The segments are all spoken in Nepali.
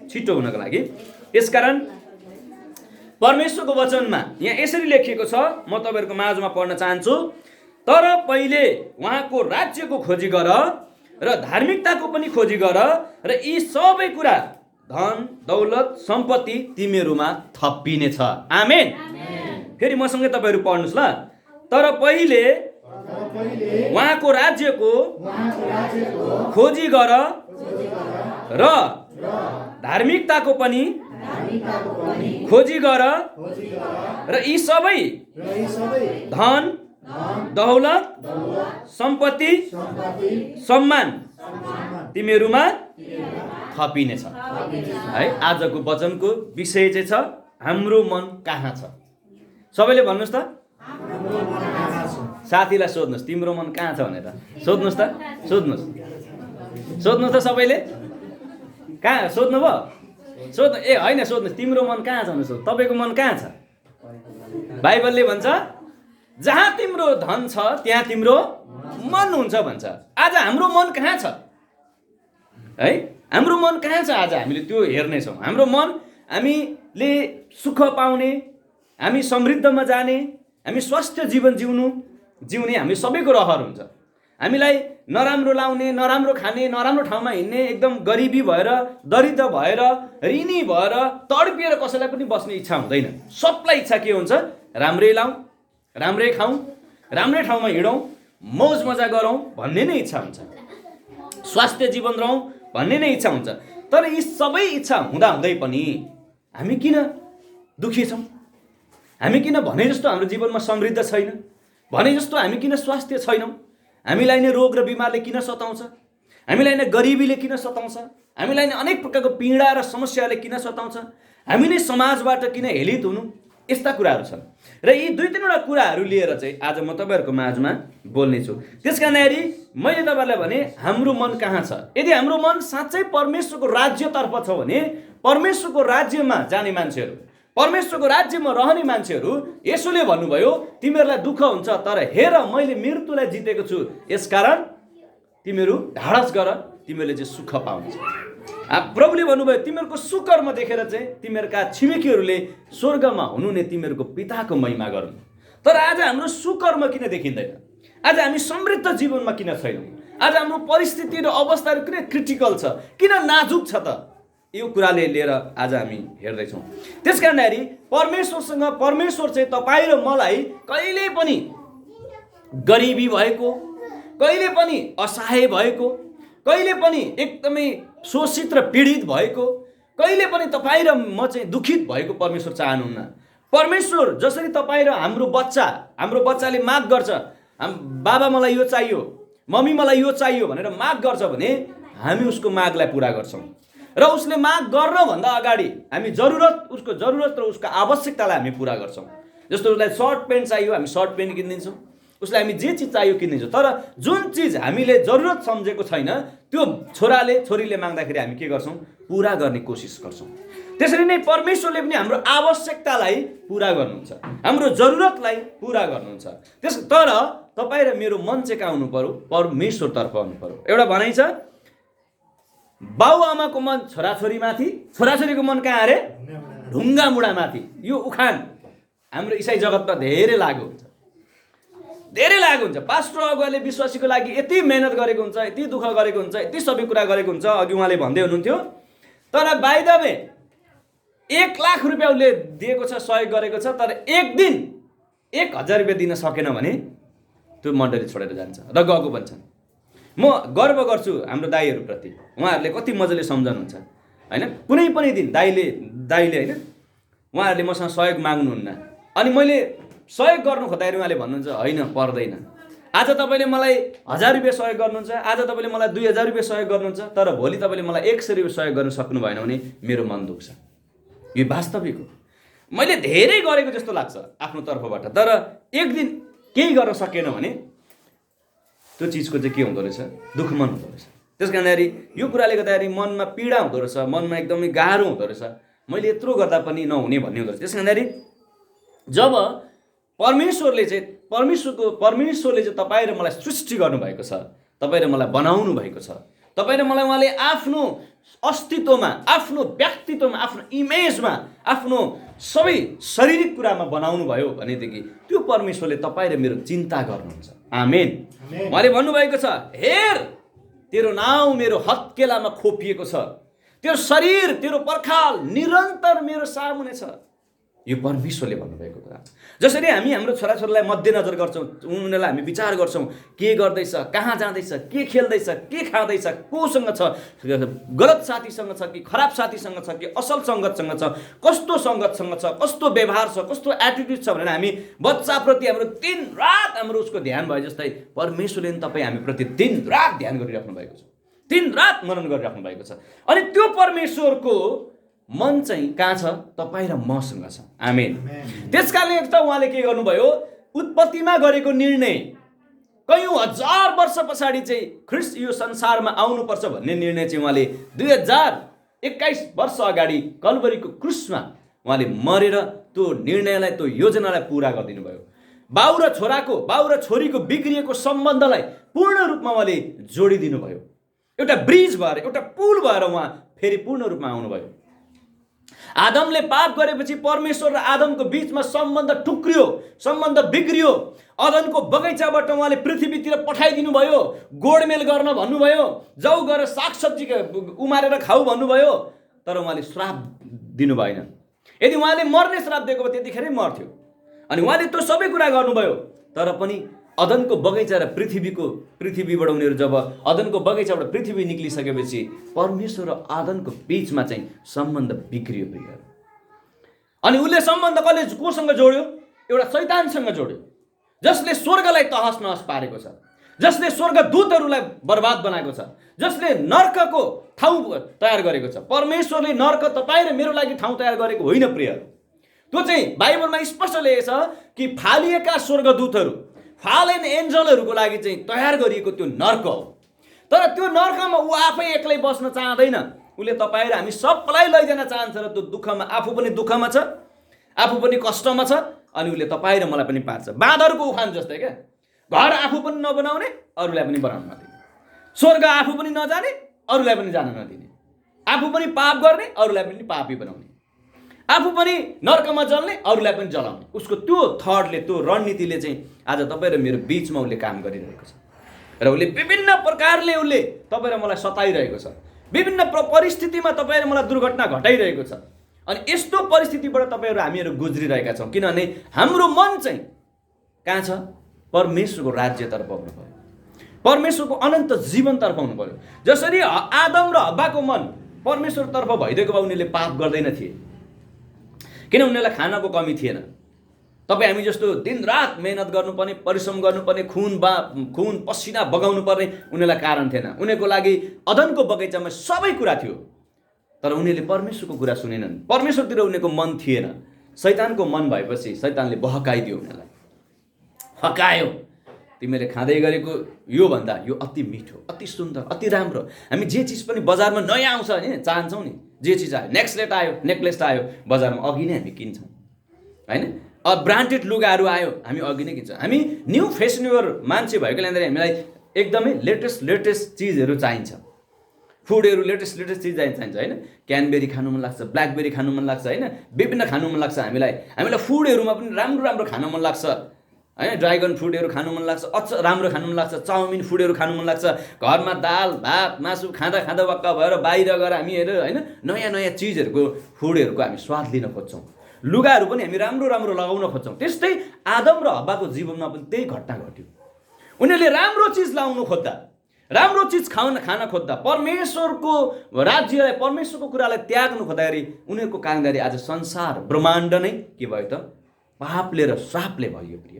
छिटो हुनको लागि। यसकारण परमेश्वरको वचनमा यहाँ यसरी लेखिएको छ, म तपाईँहरूको माझमा पढ्न चाहन्छु। तर पहिले उहाँको राज्यको खोजी गर र धार्मिकताको पनि खोजी गर र यी सबै कुरा धन दौलत सम्पत्ति तिमीहरूमा थपिनेछ। आमेन। फेरि मसँगै तपाईँहरू पढ्नुहोस् ल। तर पहिले उहाँको राज्यको खोजी गर र धार्मिकताको पनि खोजी गर र यी सबै धन दौलत सम्पत्ति सम्मान तिमीहरूमा थपिनेछ। है, आजको वचनको विषय चाहिँ छ हाम्रो मन कहाँ छ। सबैले भन्नुहोस् त, साथीलाई सोध्नुहोस् तिम्रो मन कहाँ छ भनेर सोध्नुहोस् त, सोध्नुहोस् त सबैले। कहाँ सोध्नुभयो? सोध्नु ए होइन, सोध्नुहोस् तिम्रो मन कहाँ छ भनेर। तपाईँको मन कहाँ छ? बाइबलले भन्छ जहाँ तिम्रो धन छ त्यहाँ तिम्रो मन हुन्छ भन्छ। आज हाम्रो मन कहाँ छ? है, हाम्रो मन कहाँ छ? आज हामीले त्यो हेर्नेछौँ। हाम्रो मन हामीले सुख पाउने, हामी समृद्धमा जाने, हामी स्वस्थ जीवन जिउने हामी सबैको रहर हुन्छ। हामीलाई नराम्रो लाउने, नराम्रो खाने, नराम्रो ठाउँमा हिँड्ने, एकदम गरिबी भएर, दरिद्र भएर, ऋणी भएर, तडपिएर कसैलाई पनि बस्ने इच्छा हुँदैन। सबलाई इच्छा के हुन्छ? राम्रै लाउँ, राम्रै खाउँ, राम्रै ठाउँमा हिँडौँ, मौज मजा गरौँ भन्ने नै इच्छा हुन्छ। स्वास्थ्य जीवन रहौँ भन्ने नै इच्छा हुन्छ। तर यी सबै इच्छा हुँदाहुँदै पनि हामी किन दुखी छौँ? हामी किन भने जस्तो हाम्रो जीवनमा समृद्ध छैन? भने जस्तो हामी किन स्वास्थ्य छैनौँ? हामीलाई नै रोग र बिमारले किन सताउँछ? हामीलाई नै गरिबीले किन सताउँछ? हामीलाई नै अनेक प्रकारको पीडा र समस्याले किन सताउँछ? हामी नै समाजबाट किन हेलित हुनु? यस्ता कुराहरू छन्। र यी दुई तीनवटा कुराहरू लिएर चाहिँ आज म तपाईँहरूको माझमा बोल्नेछु। त्यसकारणखेरि मैले तपाईँहरूलाई भने हाम्रो मन कहाँ छ? यदि हाम्रो मन साँच्चै परमेश्वरको राज्यतर्फ छ भने, परमेश्वरको राज्यमा जाने मान्छेहरू, परमेश्वरको राज्यमा रहने मान्छेहरू, यसोले भन्नुभयो तिमीहरूलाई दुःख हुन्छ तर हेर मैले मृत्युलाई जितेको छु, यसकारण तिमीहरू ढाडस गर, तिमीहरूले चाहिँ सुख पाउनेछ। प्रभुले भन्नुभयो तिमीहरूको सुकर्म देखेर चाहिँ तिमीहरूका छिमेकीहरूले स्वर्गमा हुनुहुने तिमीहरूको पिताको महिमा गरून्। तर आज हाम्रो सुकर्म किन देखिँदैन? आज हामी समृद्ध जीवनमा किन छैनौँ? आज हाम्रो परिस्थिति र अवस्थाहरू किन क्रिटिकल छ, किन नाजुक छ त? यो कुराले लिएर आज हामी हेर्दैछौँ। त्यसकारणखेरि परमेश्वरसँग, परमेश्वर चाहिँ तपाईँ र मलाई कहिले पनि गरिबी भएको, कहिले पनि असहाय भएको, कहिले पनि एकदमै शोषित र पीडित भएको, कहिले पनि तपाईँ र म चाहिँ दुखित भएको परमेश्वर चाहनुहुन्न। परमेश्वर जसरी तपाईँ र हाम्रो बच्चाले माग गर्छ, बाबा मलाई यो चाहियो, मम्मी मलाई यो चाहियो भनेर माग गर्छ भने हामी उसको मागलाई पुरा गर्छौँ। र उसले माग गर्नभन्दा अगाडि हामी उसको जरुरत र उसको आवश्यकतालाई हामी पुरा गर्छौँ। जस्तो उसलाई सर्ट पेन्ट चाहियो, हामी सर्ट पेन्ट किनिदिन्छौँ। उसलाई हामी जे चिज चाहियो किनिदिन्छौँ। तर जुन चिज हामीले जरुरत सम्झेको छैन त्यो छोरीले माग्दाखेरि हामी के गर्छौँ? पुरा गर्ने कोसिस गर्छौँ। त्यसरी नै परमेश्वरले पनि हाम्रो आवश्यकतालाई पुरा गर्नुहुन्छ, हाम्रो जरुरतलाई पुरा गर्नुहुन्छ। तर तपाईँ र मेरो मन चाहिँ कहाँ हुनु पर्यो? परमेश्वरतर्फ हुनु पर्यो। एउटा भनाइ छ, बाउ आमाको मन छोराछोरीमाथि, छोराछोरीको मन कहाँ अरे? ढुङ्गा मुढामाथि। यो उखान हाम्रो इसाई जगतमा धेरै लागु हुन्छ, धेरै लागु हुन्छ। पास्टर अगुवाले विश्वासीको लागि यति मेहनत गरेको हुन्छ, यति दुःख गरेको हुन्छ, यति सबै कुरा गरेको हुन्छ। अघि उहाँले भन्दै हुनुहुन्थ्यो, तर बाइ द वे 1 लाख रुपियाँ उसले दिएको छ, सहयोग गरेको छ, तर एक दिन 1000 रुपियाँ दिन सकेन भने त्यो मण्डली छोडेर जान्छ र गएको भन्छन्। म गर्व गर्छु हाम्रो दाइहरूप्रति, उहाँहरूले कति मजाले सम्झनुहुन्छ होइन। कुनै पनि दिन दाइले होइन, उहाँहरूले मसँग सहयोग माग्नुहुन्न, अनि मैले सहयोग गर्नु खोज्दाखेरि उहाँले भन्नुहुन्छ होइन पर्दैन। आज तपाईँले मलाई 1000 रुपियाँ सहयोग गर्नुहुन्छ, आज तपाईँले मलाई 2000 रुपियाँ सहयोग गर्नुहुन्छ, तर भोलि तपाईँले मलाई 100 रुपियाँ सहयोग गर्न सक्नु भएन भने मेरो मन दुख्छ। यो वास्तविक हो। मैले धेरै गरेको जस्तो लाग्छ आफ्नो तर्फबाट, तर एक दिन केही गर्न सकेन भने त्यो चिजको चाहिँ के हुँदो रहेछ? दुःख मन हुँदो रहेछ। त्यस कारणखेरि यो कुराले गर्दाखेरि मनमा पीडा हुँदो रहेछ, मनमा एकदमै गाह्रो हुँदो रहेछ, मैले यत्रो गर्दा पनि नहुने भन्ने हुँदो रहेछ। त्यस कारणखेरि जब परमेश्वरले चाहिँ तपाईँ र मलाई सृष्टि गर्नुभएको छ, तपाईँ र मलाई बनाउनु भएको छ, तपाईँ र मलाई उहाँले आफ्नो अस्तित्वमा, आफ्नो व्यक्तित्वमा, आफ्नो इमेजमा, आफ्नो सबै शारीरिक कुरामा बनाउनु भयो भनेदेखि त्यो परमेश्वरले तपाईँ र मेरो चिन्ता गर्नुहुन्छ। आमेन। उहाँले भन्नुभएको छ, हेर तेरो नाउँ मेरो हत्केलामा खोपिएको छ, तेरो शरीर, तेरो पर्खाल निरन्तर मेरो सामुने छ। यो परमेश्वरले भन्नुभएको कुरा। जसरी हामी हाम्रो छोराछोरीलाई मध्यनजर गर्छौँ, उनीहरूलाई हामी विचार गर्छौँ के गर्दैछ, कहाँ जाँदैछ, के खेल्दैछ, के खाँदैछ, कोसँग छ, गलत साथीसँग छ कि खराब साथीसँग छ कि असल सङ्गतसँग छ, कस्तो सङ्गतसँग छ, कस्तो व्यवहार छ, कस्तो एटिट्युड छ भनेर हामी बच्चाप्रति हाम्रो दिन रात हाम्रो उसको ध्यान भए जस्तै परमेश्वरले तपाईँ हामीप्रति दिन रात ध्यान गरिराख्नु भएको छ, दिन रात मनन गरिराख्नु भएको छ। अनि त्यो परमेश्वरको मन चाहिँ कहाँ छ? तपाईँ र मसँग छ। आमेन। त्यसकारणले त उहाँले के गर्नुभयो? उत्पत्तिमा गरेको निर्णय, कयौँ हजार वर्ष पछाडि चाहिँ ख्रिस्ट यो संसारमा आउनुपर्छ भन्ने निर्णय चाहिँ उहाँले 2021 वर्ष अगाडि कल्वरीको क्रुसमा उहाँले मरेर त्यो निर्णयलाई, त्यो योजनालाई पुरा गरिदिनु भयो। बाउ र छोराको, बाउ र छोरीको बिग्रिएको सम्बन्धलाई पूर्ण रूपमा उहाँले जोडिदिनु भयो। एउटा ब्रिज भएर, एउटा पुल भएर उहाँ फेरि पूर्ण रूपमा आउनुभयो। आदमले पाप गरेपछि परमेश्वर र आदमको बीचमा सम्बन्ध टुक्रियो, सम्बन्ध बिग्रियो। अदनको बगैँचाबाट उहाँले पृथ्वीतिर पठाइदिनु भयो, गोडमेल गर्न भन्नुभयो, जाऊ गएर सागसब्जी उमारेर खाऊ भन्नुभयो। तर उहाँले श्राप दिनु भएन। यदि उहाँले मर्ने श्राप दिएको भए त्यतिखेरै मर्थ्यो। अनि उहाँले त्यो सबै कुरा गर्नुभयो। तर पनि अदनको बगैँचा र पृथ्वीबाट उनीहरू जब अदनको बगैँचाबाट पृथ्वी निक्लिसकेपछि परमेश्वर र आदनको बीचमा चाहिँ सम्बन्ध बिग्रियो। अनि उसले सम्बन्ध कोसँग जोड्यो? एउटा शैतानसँग जोड्यो, जसले स्वर्गलाई तहस नहस पारेको छ, जसले स्वर्गदूतहरूलाई बर्बाद बनाएको छ, जसले नर्कको ठाउँ तयार गरेको छ। परमेश्वरले नर्क तपाईँ र मेरो लागि ठाउँ तयार गरेको होइन प्रियहरू। त्यो चाहिँ बाइबलमा स्पष्ट लेखेको छ कि फालिएका स्वर्गदूतहरू, फालेन एन्जलहरूको लागि चाहिँ तयार गरिएको त्यो नर्क हो। तर त्यो नर्कमा ऊ आफै एक्लै बस्न चाहँदैन। उसले तपाईँ र हामी सबलाई लैजान चाहन्छ र त्यो दुःखमा आफू पनि दुःखमा छ, आफू पनि कष्टमा छ। अनि उसले तपाईँ र मलाई पनि पार्छ। बाँदरको उखान जस्तै क्या, घर आफू पनि नबनाउने, अरूलाई पनि बनाउन नदिने, स्वर्ग आफू पनि नजाने, अरूलाई पनि जान नदिने, आफू पनि पाप गर्ने, अरूलाई पनि पापी बनाउने, आफू पनि नर्कमा जल्ने, अरूलाई पनि जलाउने। उसको त्यो थटले, त्यो रणनीतिले चाहिँ आज तपाईँ र मेरो बिचमा उसले काम गरिरहेको छ। र उसले विभिन्न प्रकारले उसले तपाईँ र मलाई सताइरहेको छ। विभिन्न परिस्थितिमा तपाईँ र मलाई दुर्घटना घटाइरहेको छ। अनि यस्तो परिस्थितिबाट तपाईँहरू हामीहरू गुज्रिरहेका छौँ, किनभने हाम्रो मन चाहिँ कहाँ छ? परमेश्वरको राज्यतर्फ आउनु पर्यो, परमेश्वरको अनन्त जीवनतर्फ आउनु पर्यो। जसरी आदम र हब्बाको मन परमेश्वरतर्फ भइदिएको भए उनीहरूले पाप गर्दैन थिए, किन उनीहरूलाई खानाको कमी थिएन। तपाईँ हामी जस्तो दिनरात मेहनत गर्नुपर्ने, परिश्रम गर्नुपर्ने, खुन पसिना बगाउनु पर्ने उनीहरूलाई कारण थिएन। उनीहरूको लागि अदनको बगैँचामा सबै कुरा थियो, तर उनीहरूले परमेश्वरको कुरा सुनेनन्। परमेश्वरतिर उनीहरूको मन थिएन। शैतानको मन भएपछि शैतानले बहकाइदियो, उनीहरूलाई फकायो। तिमीले खाँदै गरेको योभन्दा यो अति मिठो, अति सुन्दर, अति राम्रो। हामी जे चिज पनि बजारमा नयाँ आउँछ नि चाहन्छौँ नि, जे चिज आयो, नेक्लेस आयो बजारमा, अघि नै हामी किन्छौँ होइन। ब्रान्डेड लुगाहरू आयो, हामी अघि नै किन्छौँ। हामी न्यू फेसनेबल मान्छे भएकोले गर्दाखेरि हामीलाई एकदमै लेटेस्ट चिजहरू चाहिन्छ। फुडहरू लेटेस्ट चिज चाहिन्छ होइन। क्यानबेरी खानु मन लाग्छ, ब्ल्याकबेरी खानु मन लाग्छ होइन, विभिन्न खानु मन लाग्छ। हामीलाई फुडहरूमा पनि राम्रो खानु मन लाग्छ होइन। ड्रागन फ्रुटहरू खानु मन लाग्छ, राम्रो खानु मन लाग्छ, चाउमिन फुडहरू खानु मन लाग्छ। घरमा दाल भात मासु खाँदा वक्क भएर बाहिर गएर हामीहरू होइन नयाँ चिजहरूको फुडहरूको हामी स्वाद लिन खोज्छौँ। लुगाहरू पनि हामी राम्रो लगाउन खोज्छौँ। त्यस्तै आदम र हब्बाको जीवनमा पनि त्यही घटना घट्यो। उनीहरूले राम्रो चिज लाउनु खोज्दा, राम्रो चिज खान खोज्दा, परमेश्वरको राज्यलाई, परमेश्वरको कुरालाई त्याग्नु खोज्दाखेरि उनीहरूको कारणले आज संसार ब्रह्माण्ड नै के भयो त? पापले र श्रापले भयो प्रिय।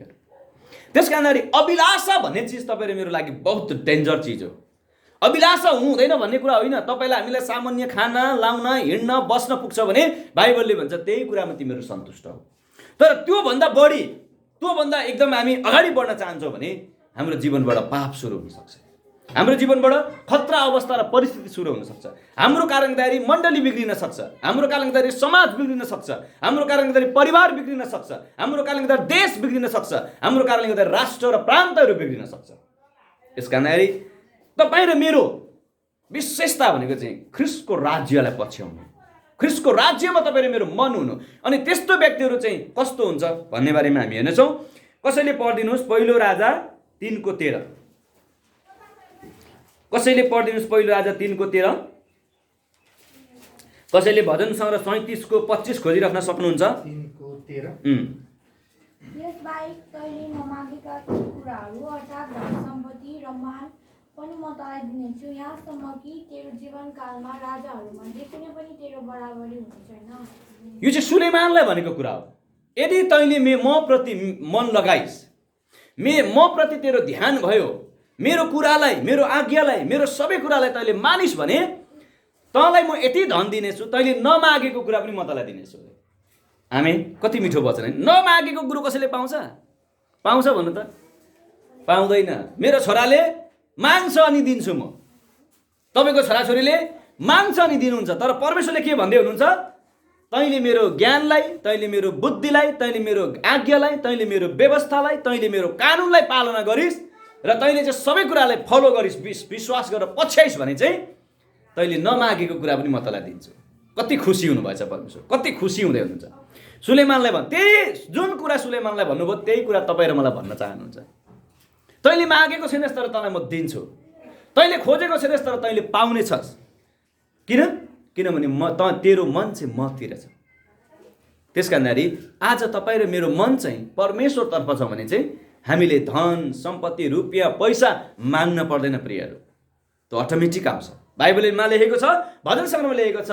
त्यस कारणले अभिलाषा भन्ने चिज तपाईँ र मेरो लागि बहुत डेन्जर चिज हो। अभिलाषा हुँदैन भन्ने कुरा होइन। तपाईँलाई हामीलाई सामान्य खाना, लाउन, हिँड्न, बस्न पुग्छ भने बाइबलले भन्छ त्यही कुरामा तिमीहरू सन्तुष्ट हो। तर त्योभन्दा बढी, त्योभन्दा एकदम हामी अगाडि बढ्न चाहन्छौँ भने हाम्रो जीवनबाट पाप सुरु हुनसक्छ। हाम्रो जीवनबाट खतरा अवस्था र परिस्थिति सुरु हुन सक्छ। हाम्रो कारणले मण्डली बिग्रिन सक्छ, हाम्रो कारणले समाज बिग्रिन सक्छ, हाम्रो कारणले परिवार बिग्रिन सक्छ, हाम्रो कारणले देश बिग्रिन सक्छ, हाम्रो कारणले राष्ट्र र प्रान्तहरू बिग्रिन सक्छ। यस कारणले तपाईँ र मेरो विशेषता भनेको चाहिँ ख्रिस्टको राज्यलाई पछ्याउनु, ख्रिस्टको राज्यमा तपाईँ र मेरो मन हुनु। अनि त्यस्तो व्यक्तिहरू चाहिँ कस्तो हुन्छ भन्ने बारेमा हामी हेर्नेछौँ। कसैले पढिदिनुहोस् पहिलो राजा 3:13। कसैले पढिदिनुहोस् पहिलो राजा 3:13। कसैले भजन सङ्ग्रह 37:25 खोजिराख्न सक्नुहुन्छ? 3:13। यसबाहेक तैँले नमागेका कुराहरू अर्थात् धन सम्पत्ति र मान पनि म तँलाई दिनेछु, यहाँसम्म कि तेरो जीवनकालमा राजाहरूमध्ये कुनै पनि तेरो बराबरी हुने छैन। यो चाहिँ सुलेमानलाई भनेको कुरा हो। यदि तैँले म प्रति मन लगाइस्, म प्रति तेरो ध्यान भयो, मेरो कुरालाई, मेरो आज्ञालाई, मेरो सबै कुरालाई तैँले मानिस् भने तँलाई म यति धन दिनेछु, तैँले नमागेको कुरा पनि म तँलाई दिनेछु। आमेन। कति मिठो वचन है। नमागेको कुरो कसैले पाउँछ? पाउँछ भन्नु त? पाउँदैन। मेरो छोराले माग्छ अनि दिन्छु म। तपाईँको छोराछोरीले माग्छ अनि दिनुहुन्छ। तर परमेश्वरले के भन्दै हुनुहुन्छ? तैँले मेरो ज्ञानलाई, तैँले मेरो बुद्धिलाई, तैँले मेरो आज्ञालाई, तैँले मेरो व्यवस्थालाई, तैँले मेरो कानुनलाई पालना गरिस् र तैँले चाहिँ सबै कुरालाई फलो गरिस्, विश्वास गरेर पछ्याइस् भने चाहिँ तैँले नमागेको कुरा पनि म तँलाई दिन्छु। कति खुसी हुनुभएछ परमेश्वर, कति खुसी हुँदै हुनुहुन्छ। सुलेमानलाई त्यही जुन कुरा सुलेमानलाई भन्नुभयो त्यही कुरा तपाईँ र मलाई भन्न चाहनुहुन्छ। तैँले मागेको छैनस् तर तँलाई म दिन्छु, तैँले खोजेको छैनस् तर तैँले पाउने छस्। किनभने तेरो मन चाहिँ मतिर छ। त्यस कारणखेरि आज तपाईँ र मेरो मन चाहिँ परमेश्वरतर्फ छ भने चाहिँ हामीले धन सम्पत्ति रुपियाँ पैसा माग्न पर्दैन प्रियहरू, त्यो अटोमेटिक आउँछ। बाइबलमा लेखेको छ, भजन सङ्ग्रहमा लेखेको छ,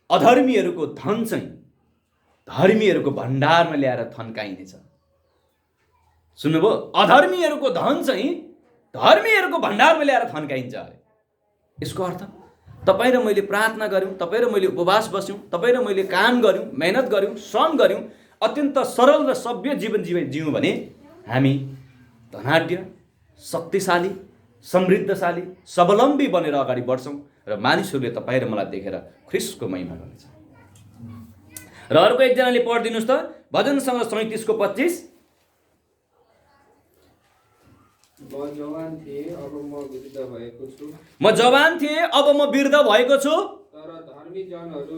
अधर्मीहरूको धन चाहिँ धर्मीहरूको भण्डारमा ल्याएर थन्काइनेछ। सुन्नुभयो? अधर्मीहरूको धन चाहिँ धर्मीहरूको भण्डारमा ल्याएर थन्काइन्छ अरे। यसको अर्थ तपाईँ र मैले प्रार्थना गऱ्यौँ, तपाईँ र मैले उपवास बस्यौँ, तपाईँ र मैले काम गऱ्यौँ, मेहनत गऱ्यौँ, श्रम गऱ्यौँ, अत्यन्त सरल र सभ्य जीवन जियौँ भने हामी धनाढ्य, शक्तिशाली, समृद्धशाली, स्वावलम्बी बनेर अगाडि बढ्छौँ र मानिसहरूले तपाईँ र मलाई देखेर ख्रिस्टको महिमा गर्नेछ। र अर्को एकजनाले पढिदिनुहोस् त, भजन सङ्ग्रह 37:25। म जवान थिएँ अब म वृद्ध भएको छु, म जवान थिएँ अब म वृद्ध भएको छु, तर धर्मी जनहरू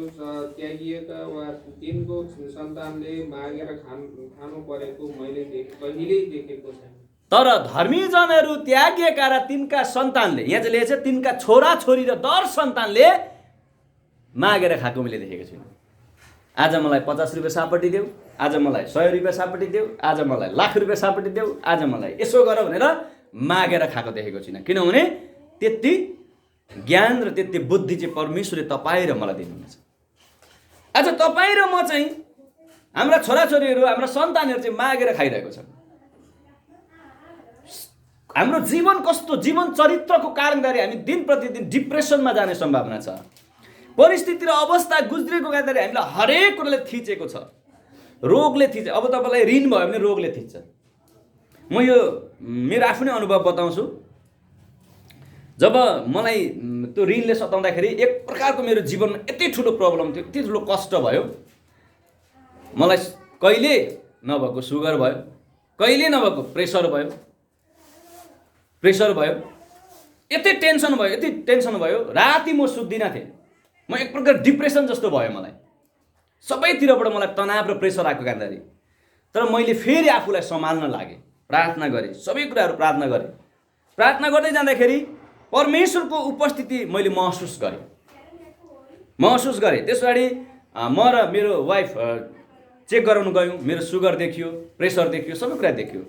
त्यागिएका वा तिनको सन्तानले मागेर खानु परेको मैले कहिल्यै देखेको छैन। तर धर्मी जनहरू त्यागिएका र तिनका सन्तानले, यहाँ चाहिँ लेखेको छ तिनका छोरा छोरी र दर सन्तानले मागेर खाएको मैले देखेको छुइनँ। आज मलाई 50 रुपियाँ सापट्टि देऊ, आज मलाई 100 रुपियाँ सापट्टि देऊ, आज मलाई लाख रुपियाँ सापट्टि देऊ, आज मलाई यसो गर भनेर मागेर खाएको देखेको छुइनँ। किनभने त्यति ज्ञान र त्यति बुद्धि चाहिँ परमेश्वरले तपाईँ र मलाई दिनुहुनेछ। आज तपाईँ र म चाहिँ, हाम्रा छोराछोरीहरू, हाम्रा सन्तानहरू चाहिँ मागेर खाइरहेको छन्। हाम्रो जीवन कस्तो, जीवन चरित्रको कारणले हामी दिन प्रतिदिन डिप्रेसनमा जाने सम्भावना छ। परिस्थिति र अवस्था गुज्रेको कारणले हामीलाई हरेक कुराले थिचेको छ, रोगले थिच्छ। अब तपाईँलाई ऋण भयो भने रोगले थिच्छ। म यो मेरो आफ्नै अनुभव बताउँछु। जब मलाई त्यो ऋणले सताउँदाखेरि एक प्रकारको मेरो जीवनमा यति ठुलो प्रब्लम थियो, यति ठुलो कष्ट भयो। मलाई कहिले नभएको सुगर भयो, कहिले नभएको प्रेसर भयो, यति टेन्सन भयो, राति म सुत्दिनँ थिएँ। म एक प्रकार डिप्रेसन जस्तो भयो मलाई, सबैतिरबाट मलाई तनाव र प्रेसर आएको कारणले। तर मैले फेरि आफूलाई सम्हाल्न लागेँ, प्रार्थना गरेँ, सबै कुराहरू प्रार्थना गरेँ। प्रार्थना गर्दै जाँदाखेरि परमेश्वरको उपस्थिति मैले महसुस गरेँ। त्यस पछाडि म र मेरो वाइफ चेक गराउनु गयौँ। मेरो सुगर देखियो, प्रेसर देखियो, सबै कुरा देखियो।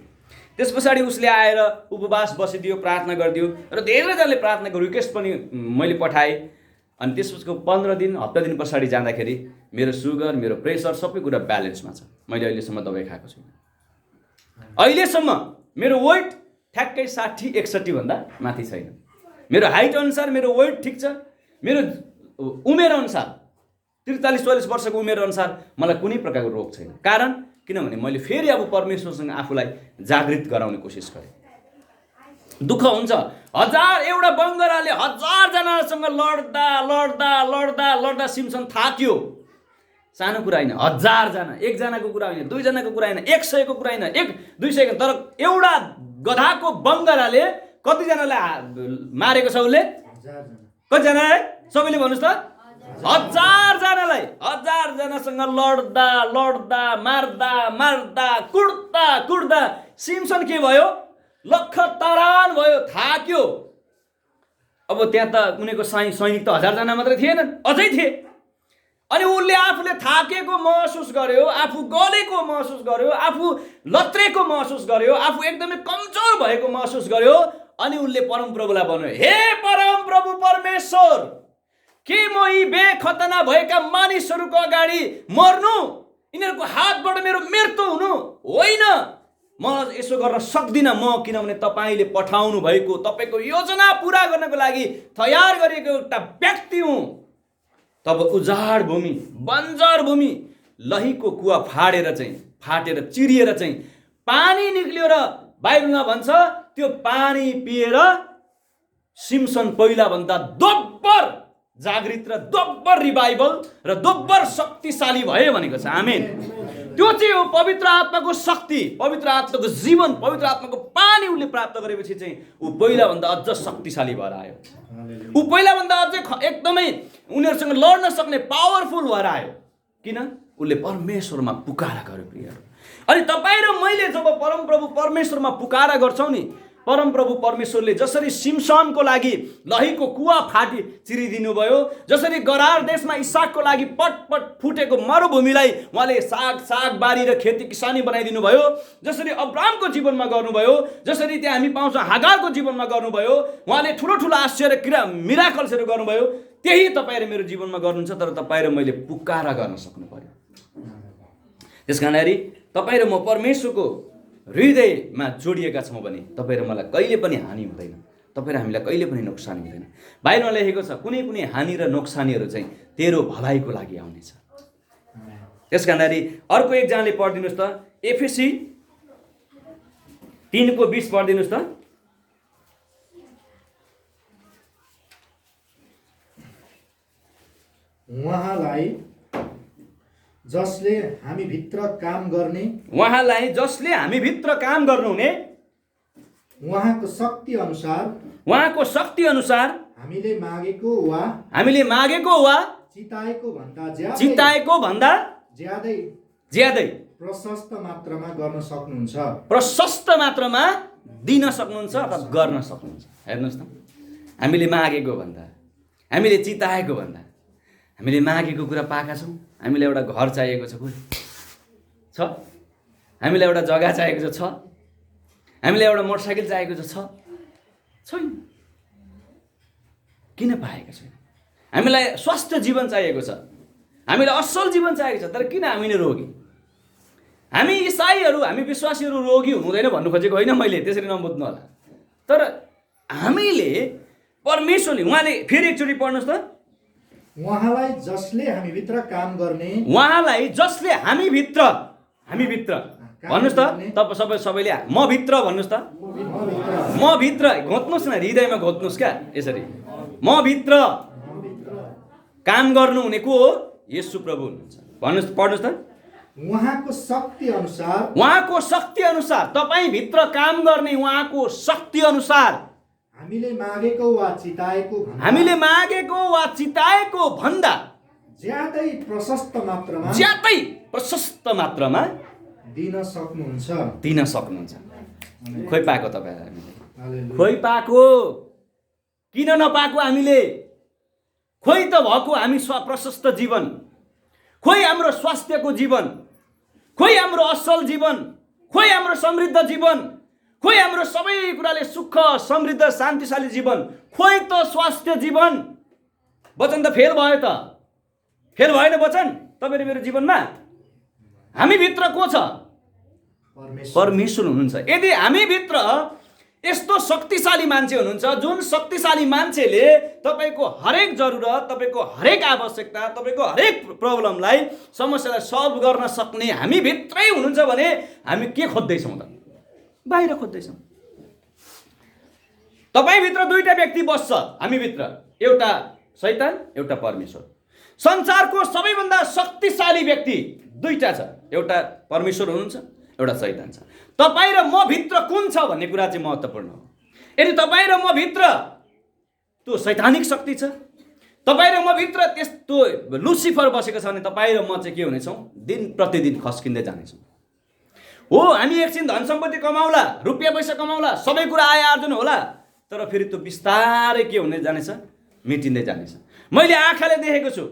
त्यस पछाडि उसले आएर उपवास बसिदियो, प्रार्थना गरिदियो र धेरैजनाले प्रार्थनाको रिक्वेस्ट पनि मैले पठाएँ। अनि त्यसपछि 15 दिन, हप्ता दिन पछाडि जाँदाखेरि मेरो सुगर, मेरो प्रेसर सबै कुरा ब्यालेन्समा छ। मैले अहिलेसम्म दबाई खाएको छुइनँ। अहिलेसम्म मेरो वेट ठ्याक्कै 60-61 भन्दा माथि छैन। मेरो हाइट अनुसार मेरो वेट ठिक छ। मेरो उमेर अनुसार 43-44 वर्षको उमेर अनुसार मलाई कुनै प्रकारको रोग छैन। कारण किनभने मैले फेरि अब परमेश्वरसँग आफूलाई जागृत गराउने कोसिस गरेँ। दुःख हुन्छ, एउटा बङ्गराले 1000 जनासँग लड्दा सिम्सन थाक्यो। सानो कुरा होइन, 1000 जना, एकजनाको कुरा होइन, 2 जनाको कुरा होइन, 100 को कुरा होइन, 100-200 तर एउटा गधाको बङ्गराले कतिजनालाई मारेको छ? उसले कतिजना है? सबैले भन्नुहोस् त। 1000 जनालाई, 1000 जनासँग लड्दा लड्दा मार्दा मार्दा कुट्दा सिम्सन के भयो? लखतरान भयो, थाक्यो। अब त्यहाँ त उनीको सैनिक त 1000 जना मात्रै थिएनन्, अझै थिए। अनि उसले आफूले थाकेको महसुस गर्यो, आफू गलेको महसुस गर्यो, आफू लत्रेको महसुस गर्यो, आफू एकदमै कमजोर भएको महसुस गर्यो। अनि उसले परमप्रभुलाई भन्यो, हे परमप्रभु परमेश्वर, के म यी बेखतना भएका मानिसहरूको अगाडि मर्नु? यिनीहरूको हातबाट मेरो मृत्यु हुनु? होइन, म यसो गर्न सक्दिनँ। म किनभने तपाईँले पठाउनु भएको, तपाईँको योजना पुरा गर्नको लागि तयार गरिएको एउटा व्यक्ति हुँ। तब उजाड भूमि, बन्जर भूमि, लहीको कुवा फाटेर चिरिएर चाहिँ पानी निक्लियो। र बाइबलमा भन्छ त्यो पानी पिएर सिम्सन पहिलाभन्दा दोब्बर जागृत र दोब्बर रिभाइभल र दोब्बर शक्तिशाली भयो भनेको छ। आमेन। त्यो चाहिँ हो पवित्र आत्माको शक्ति, पवित्र आत्माको जीवन, पवित्र आत्माको पानी उसले प्राप्त गरेपछि चाहिँ ऊ पहिलाभन्दा अझ शक्तिशाली भएर आयो। ऊ पहिलाभन्दा अझै एकदमै उनीहरूसँग लड्न सक्ने पावरफुल भएर आयो। किन? उसले परमेश्वरमा पुकारा गर्यो प्रियहरू। अनि तपाईँ र मैले जब परमप्रभु परमेश्वरमा पुकारा गर्छौँ नि, परमप्रभु परमेश्वरले जसरी सिम्सनको लागि लहीको कुवा चिरिदिनु भयो, जसरी गरार देशमा इसाकको लागि पटपट फुटेको मरुभूमिलाई उहाँले साग बारी र खेती किसानी बनाइदिनु भयो, जसरी अब्रामको जीवनमा गर्नुभयो, जसरी त्यहाँ हामी पाउँछौँ हागारको जीवनमा गर्नुभयो, उहाँले ठुलो ठुलो आश्चर्य क्रिया मिराकल्सहरू गर्नुभयो, त्यही तपाईँ र मेरो जीवनमा गर्नुहुन्छ। तर तपाईँ र मैले पुकारा गर्न सक्नु पर्यो। त्यस कारणखेरि तपाईँ र म परमेश्वरको हृदयमा जोडिएका छौँ भने तपाईँ र मलाई कहिले पनि हानि हुँदैन, तपाईँ र हामीलाई कहिले पनि नोक्सानी हुँदैन। बाइबलमा लेखेको छ कुनै कुनै हानि र नोक्सानीहरू चाहिँ तेरो भलाइको लागि आउनेछ। त्यस कारणखेरि अर्को एकजनाले पढिदिनुहोस् त, एफएसी 3:20 पढिदिनुहोस् त। उहाँलाई जसले हामी भित्र काम गर्ने, उहाँलाई जसले हामी भित्र काम गर्नुहुने, उहाँको शक्ति अनुसार, उहाँको शक्ति अनुसार हामीले मागेको वा चिताएको भन्दा ज्यादै प्रशस्त मात्रामा गर्न सक्नुहुन्छ, प्रशस्त मात्रामा दिन सक्नुहुन्छ अथवा गर्न सक्नुहुन्छ। हेर्नुहोस् त, हामीले मागेको भन्दा, हामीले चिताएको भन्दा, हामीले मागेको कुरा पाएका छौँ। हामीलाई एउटा घर चाहिएको छ, हामीलाई एउटा जग्गा चाहिएको छ, हामीलाई एउटा मोटरसाइकल चाहिएको छैन। किन पाएका छैन? हामीलाई स्वस्थ जीवन चाहिएको छ, हामीलाई असल जीवन चाहिएको छ, तर किन हामी नै रोगी? हामी इसाईहरू, हामी विश्वासीहरू रोगी हुँदैन भन्नु खोजेको होइन, मैले त्यसरी नबुझ्नु होला। तर हामीले परमेश्वरले, उहाँले फेरि एकचोटि पढ्नुहोस् त, उहाँलाई जसले हामी भित्र काम गर्ने, उहाँलाई जसले हामी भित्र भन्नुहोस् त, तपाईँ सबैले म भित्र भन्नुहोस् त, म भित्र घोत्नुहोस् न, हृदयमा घोत्नुहोस् क्या यसरी, म भित्र काम गर्नु हुने को हो? येशू प्रभु हुनुहुन्छ। भन्नुहोस्, पढ्नुहोस् त, उहाँको शक्ति अनुसार तपाईँ भित्र काम गर्ने उहाँको शक्ति अनुसार हामीले मागेको वा चिताएको भन्दा ज्यादै प्रशस्त मात्रामा दिन सक्नुहुन्छ। खोइ पाएको तपाईँलाई, खोइ पाएको, किन नपाएको हामीले? खोइ त भएको हामी प्रशस्त जीवन, खोइ हाम्रो स्वास्थ्यको जीवन, खोइ हाम्रो असल जीवन, खोइ हाम्रो समृद्ध जीवन, खोइ हाम्रो सबै कुराले सुख समृद्ध शान्तिशाली जीवन, खोइ त स्वास्थ्य जीवन। वचन त फेल भयो त, फेल भएन वचन तपाईँ र मेरो जीवनमा? हामी भित्र को छ? परमेश्वर हुनुहुन्छ। यदि हामी भित्र यस्तो शक्तिशाली मान्छे हुनुहुन्छ, जुन शक्तिशाली मान्छेले तपाईँको हरेक जरुरत, तपाईँको हरेक आवश्यकता, तपाईँको हरेक प्रब्लमलाई, समस्यालाई सल्भ गर्न सक्ने हामी भित्रै हुनुहुन्छ भने हामी के खोज्दैछौँ त? बाहिर खोज्दैछौँ। तपाईँभित्र दुईटा व्यक्ति बस्छ हामी भित्र, एउटा शैतान, एउटा परमेश्वर। संसारको सबैभन्दा शक्तिशाली व्यक्ति दुईटा छ, एउटा परमेश्वर हुनुहुन्छ, एउटा शैतान छ। तपाईँ र म भित्र कुन छ भन्ने कुरा चाहिँ महत्त्वपूर्ण हो। यदि तपाईँ र म भित्र त्यो शैतानिक शक्ति छ। तपाईँ र म भित्र त्यस्तो लुसिफर बसेको छ भने तपाईँ र म चाहिँ के हुनेछौँ? दिन प्रतिदिन खस्किँदै जानेछौँ। हो, हामी एकछिन धन सम्पत्ति कमाउला, रुपियाँ पैसा कमाउला, सबै कुरा आय आर्जन होला, तर फेरि त्यो बिस्तारै के हुने जानेछ? मेटिँदै जानेछ। मैले आँखाले देखेको छु,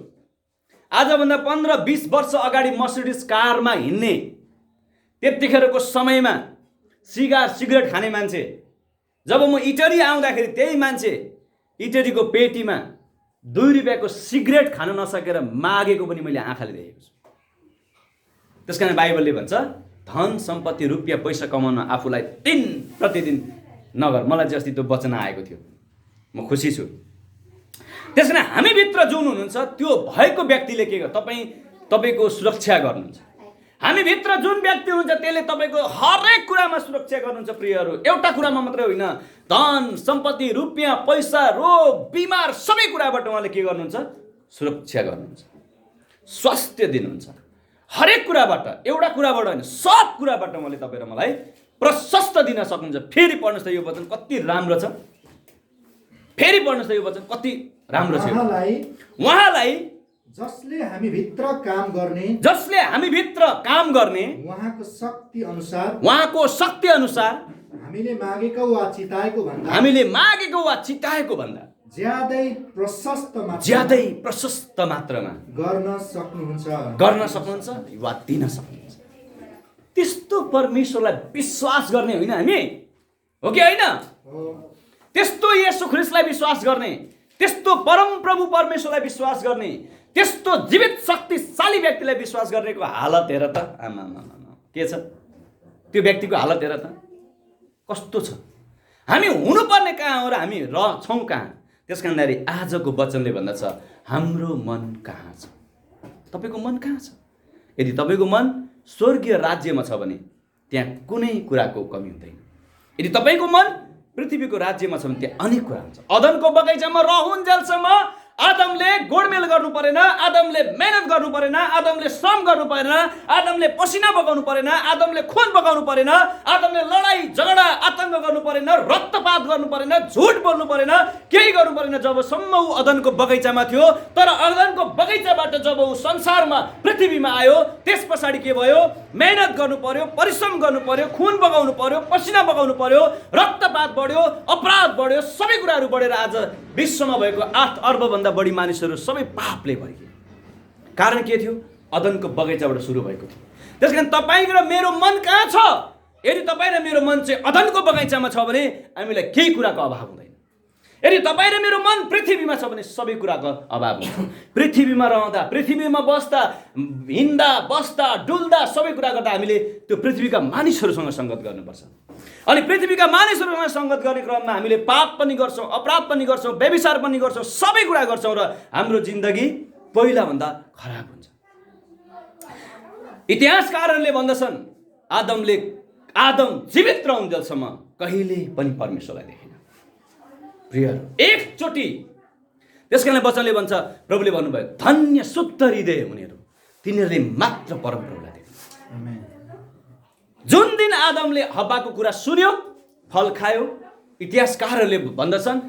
आजभन्दा 15-20 वर्ष अगाडि मर्सिडिज कारमा हिँड्ने, त्यतिखेरको समयमा सिगरेट खाने मान्छे, जब म इटरी आउँदाखेरि त्यही मान्छे इटरीको पेटीमा 2 रुपियाँको सिगरेट खान नसकेर मागेको पनि मैले आँखाले देखेको छु। त्यस कारण बाइबलले भन्छ धन सम्पत्ति रुपियाँ पैसा कमाउन आफूलाई दिन प्रतिदिन नगर। मलाई चाहिँ अस्ति त्यो वचन आएको थियो, म खुसी छु। त्यस कारण हामीभित्र जुन हुनुहुन्छ त्यो भएको व्यक्तिले के गर्छ? तपाईँको सुरक्षा गर्नुहुन्छ। हामीभित्र जुन व्यक्ति हुनुहुन्छ त्यसले तपाईँको हरेक कुरामा सुरक्षा गर्नुहुन्छ। प्रियहरू, एउटा कुरामा मात्रै होइन, धन सम्पत्ति रुपियाँ पैसा रोग बिमार सबै कुराबाट उहाँले के गर्नुहुन्छ? सुरक्षा गर्नुहुन्छ, स्वास्थ्य दिनुहुन्छ। हरेक कुराबाट, एउटा कुराबाट होइन, सब कुराबाट उहाँले तपाईँ र मलाई प्रशस्त दिन सक्नुहुन्छ। फेरि पढ्नुहोस् त यो वचन कति राम्रो छ। फेरि पढ्नुहोस् त यो वचन कति राम्रो छ। उहाँलाई जसले हामीभित्र काम गर्ने उहाँको शक्ति अनुसार हामीले मागेको वा चिताएको भन्दा ज्यादै प्रशस्त मात्रामा गर्न सक्नुहुन्छ वा दिन सक्नुहुन्छ। त्यस्तो परमेश्वरलाई विश्वास गर्ने होइन हामी, हो कि होइन? त्यस्तो येशू ख्रीष्टलाई विश्वास गर्ने, त्यस्तो परम प्रभु परमेश्वरलाई विश्वास गर्ने, त्यस्तो जीवित शक्तिशाली व्यक्तिलाई विश्वास गर्नेको हालत हेर त। आमा के छ त्यो व्यक्तिको हालत हेर त, कस्तो छ। हामी हुनुपर्ने कहाँ हो र हामी छौँ कहाँ? त्यस कारणले आजको वचनले भन्दछ हाम्रो मन कहाँ छ? तपाईँको मन कहाँ छ? यदि तपाईँको मन स्वर्गीय राज्यमा छ भने त्यहाँ कुनै कुराको कमी हुँदैन। यदि तपाईँको मन पृथ्वीको राज्यमा छ भने त्यहाँ अनेक कुरा हुन्छ। अदनको बगैँचामा रहुन्जेलसम्म आदमले गोडमेल गर्नु परेन, आदमले मेहनत गर्नु परेन, आदमले श्रम गर्नु परेन, आदमले पसिना बगाउनु परेन, आदमले खुन बगाउनु परेन, आदमले लडाई झगडा आतंक गर्नु परेन, रक्तपात गर्नु परेन, झुट बोल्नु परेन, केही गर्नु परेन जबसम्म ऊ अदनको बगैँचामा थियो। तर अदनको बगैँचाबाट जब ऊ संसारमा पृथ्वीमा आयो त्यस पछाडि के भयो? मेहनत गर्नु पर्यो, परिश्रम गर्नु पर्यो, खुन बगाउनु पर्यो, पसिना बगाउनु पर्यो, रक्तपात बढ्यो, अपराध बढ्यो, सबै कुराहरू बढेर आज विश्वमा भएको 8 अर्बभन्दा बढी मानिसहरू सबै पापले भरिए। कारण के थियो? अदनको बगैँचाबाट सुरु भएको थियो। त्यसकारण तपाईको र मेरो मन कहाँ छ? यदि तपाईँ र मेरो मन चाहिँ अदनको बगैँचामा छ भने हामीलाई केही कुराको अभाव हुँदैन। यदि तपाईँ र मेरो मन पृथ्वीमा छ भने सबै कुराको अभाव हुन्छ। पृथ्वीमा रहँदा, पृथ्वीमा बस्दा, हिँड्दा बस्दा डुल्दा सबै कुरा गर्दा हामीले त्यो पृथ्वीका मानिसहरूसँग सङ्गत गर्नुपर्छ। अनि पृथ्वीका मानिसहरूसँग सङ्गत गर्ने क्रममा हामीले पाप पनि गर्छौँ, अपराध पनि गर्छौँ, व्यभिचार पनि गर्छौँ, सबै कुरा गर्छौँ र हाम्रो जिन्दगी पहिलाभन्दा खराब हुन्छ। इतिहासकारहरूले भन्दछन् आदम जीवित रहन्जेलसम्म कहिले पनि परमेश्वरलाई देखेन। प्रियहरू, एकचोटि त्यसकारणले वचनले भन्छ, प्रभुले भन्नुभयो धन्य शुद्ध हृदय हुनेहरू तिनीहरूले मात्र परमप्रभुलाई देख्छन्। जुन दिन आदमले हब्बाको कुरा सुन्यो, फल खायो, इतिहासकारहरूले भन्दछन्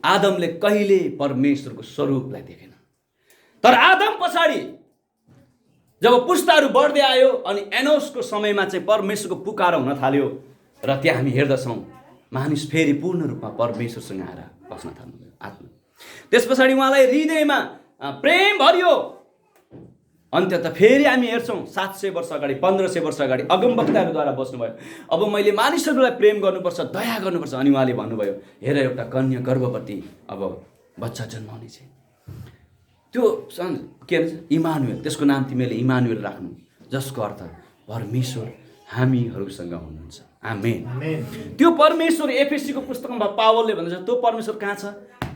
आदमले कहिले परमेश्वरको स्वरूपलाई देखेन। तर आदम पछाडि जब पुस्ताहरू बढ्दै आयो अनि एनोसको समयमा चाहिँ परमेश्वरको पुकार हुन थाल्यो र त्यहाँ हामी हेर्दछौँ मानिस फेरि पूर्ण रूपमा परमेश्वरसँग आएर बस्न थाल्नुभयो आत्मा। त्यस पछाडि उहाँलाई हृदयमा प्रेम भरियो। अन्त्यत फेरि हामी हेर्छौँ 700 वर्ष अगाडि, 1500 वर्ष अगाडि अगमवक्ताहरूद्वारा बस्नुभयो। अब मैले मानिसहरूलाई प्रेम गर्नुपर्छ, दया गर्नुपर्छ। अनि उहाँले भन्नुभयो हेर एउटा कन्या गर्भवती अब बच्चा जन्माउने छ, त्यो के भन्छ इमानुएल, त्यसको नाम तिमीले इमानुएल राख्नु, जसको अर्थ परमेश्वर हामीहरूसँग हुनुहुन्छ। आमेन। त्यो परमेश्वर एफएसीको पुस्तकमा पावलले भन्छ त्यो परमेश्वर कहाँ छ?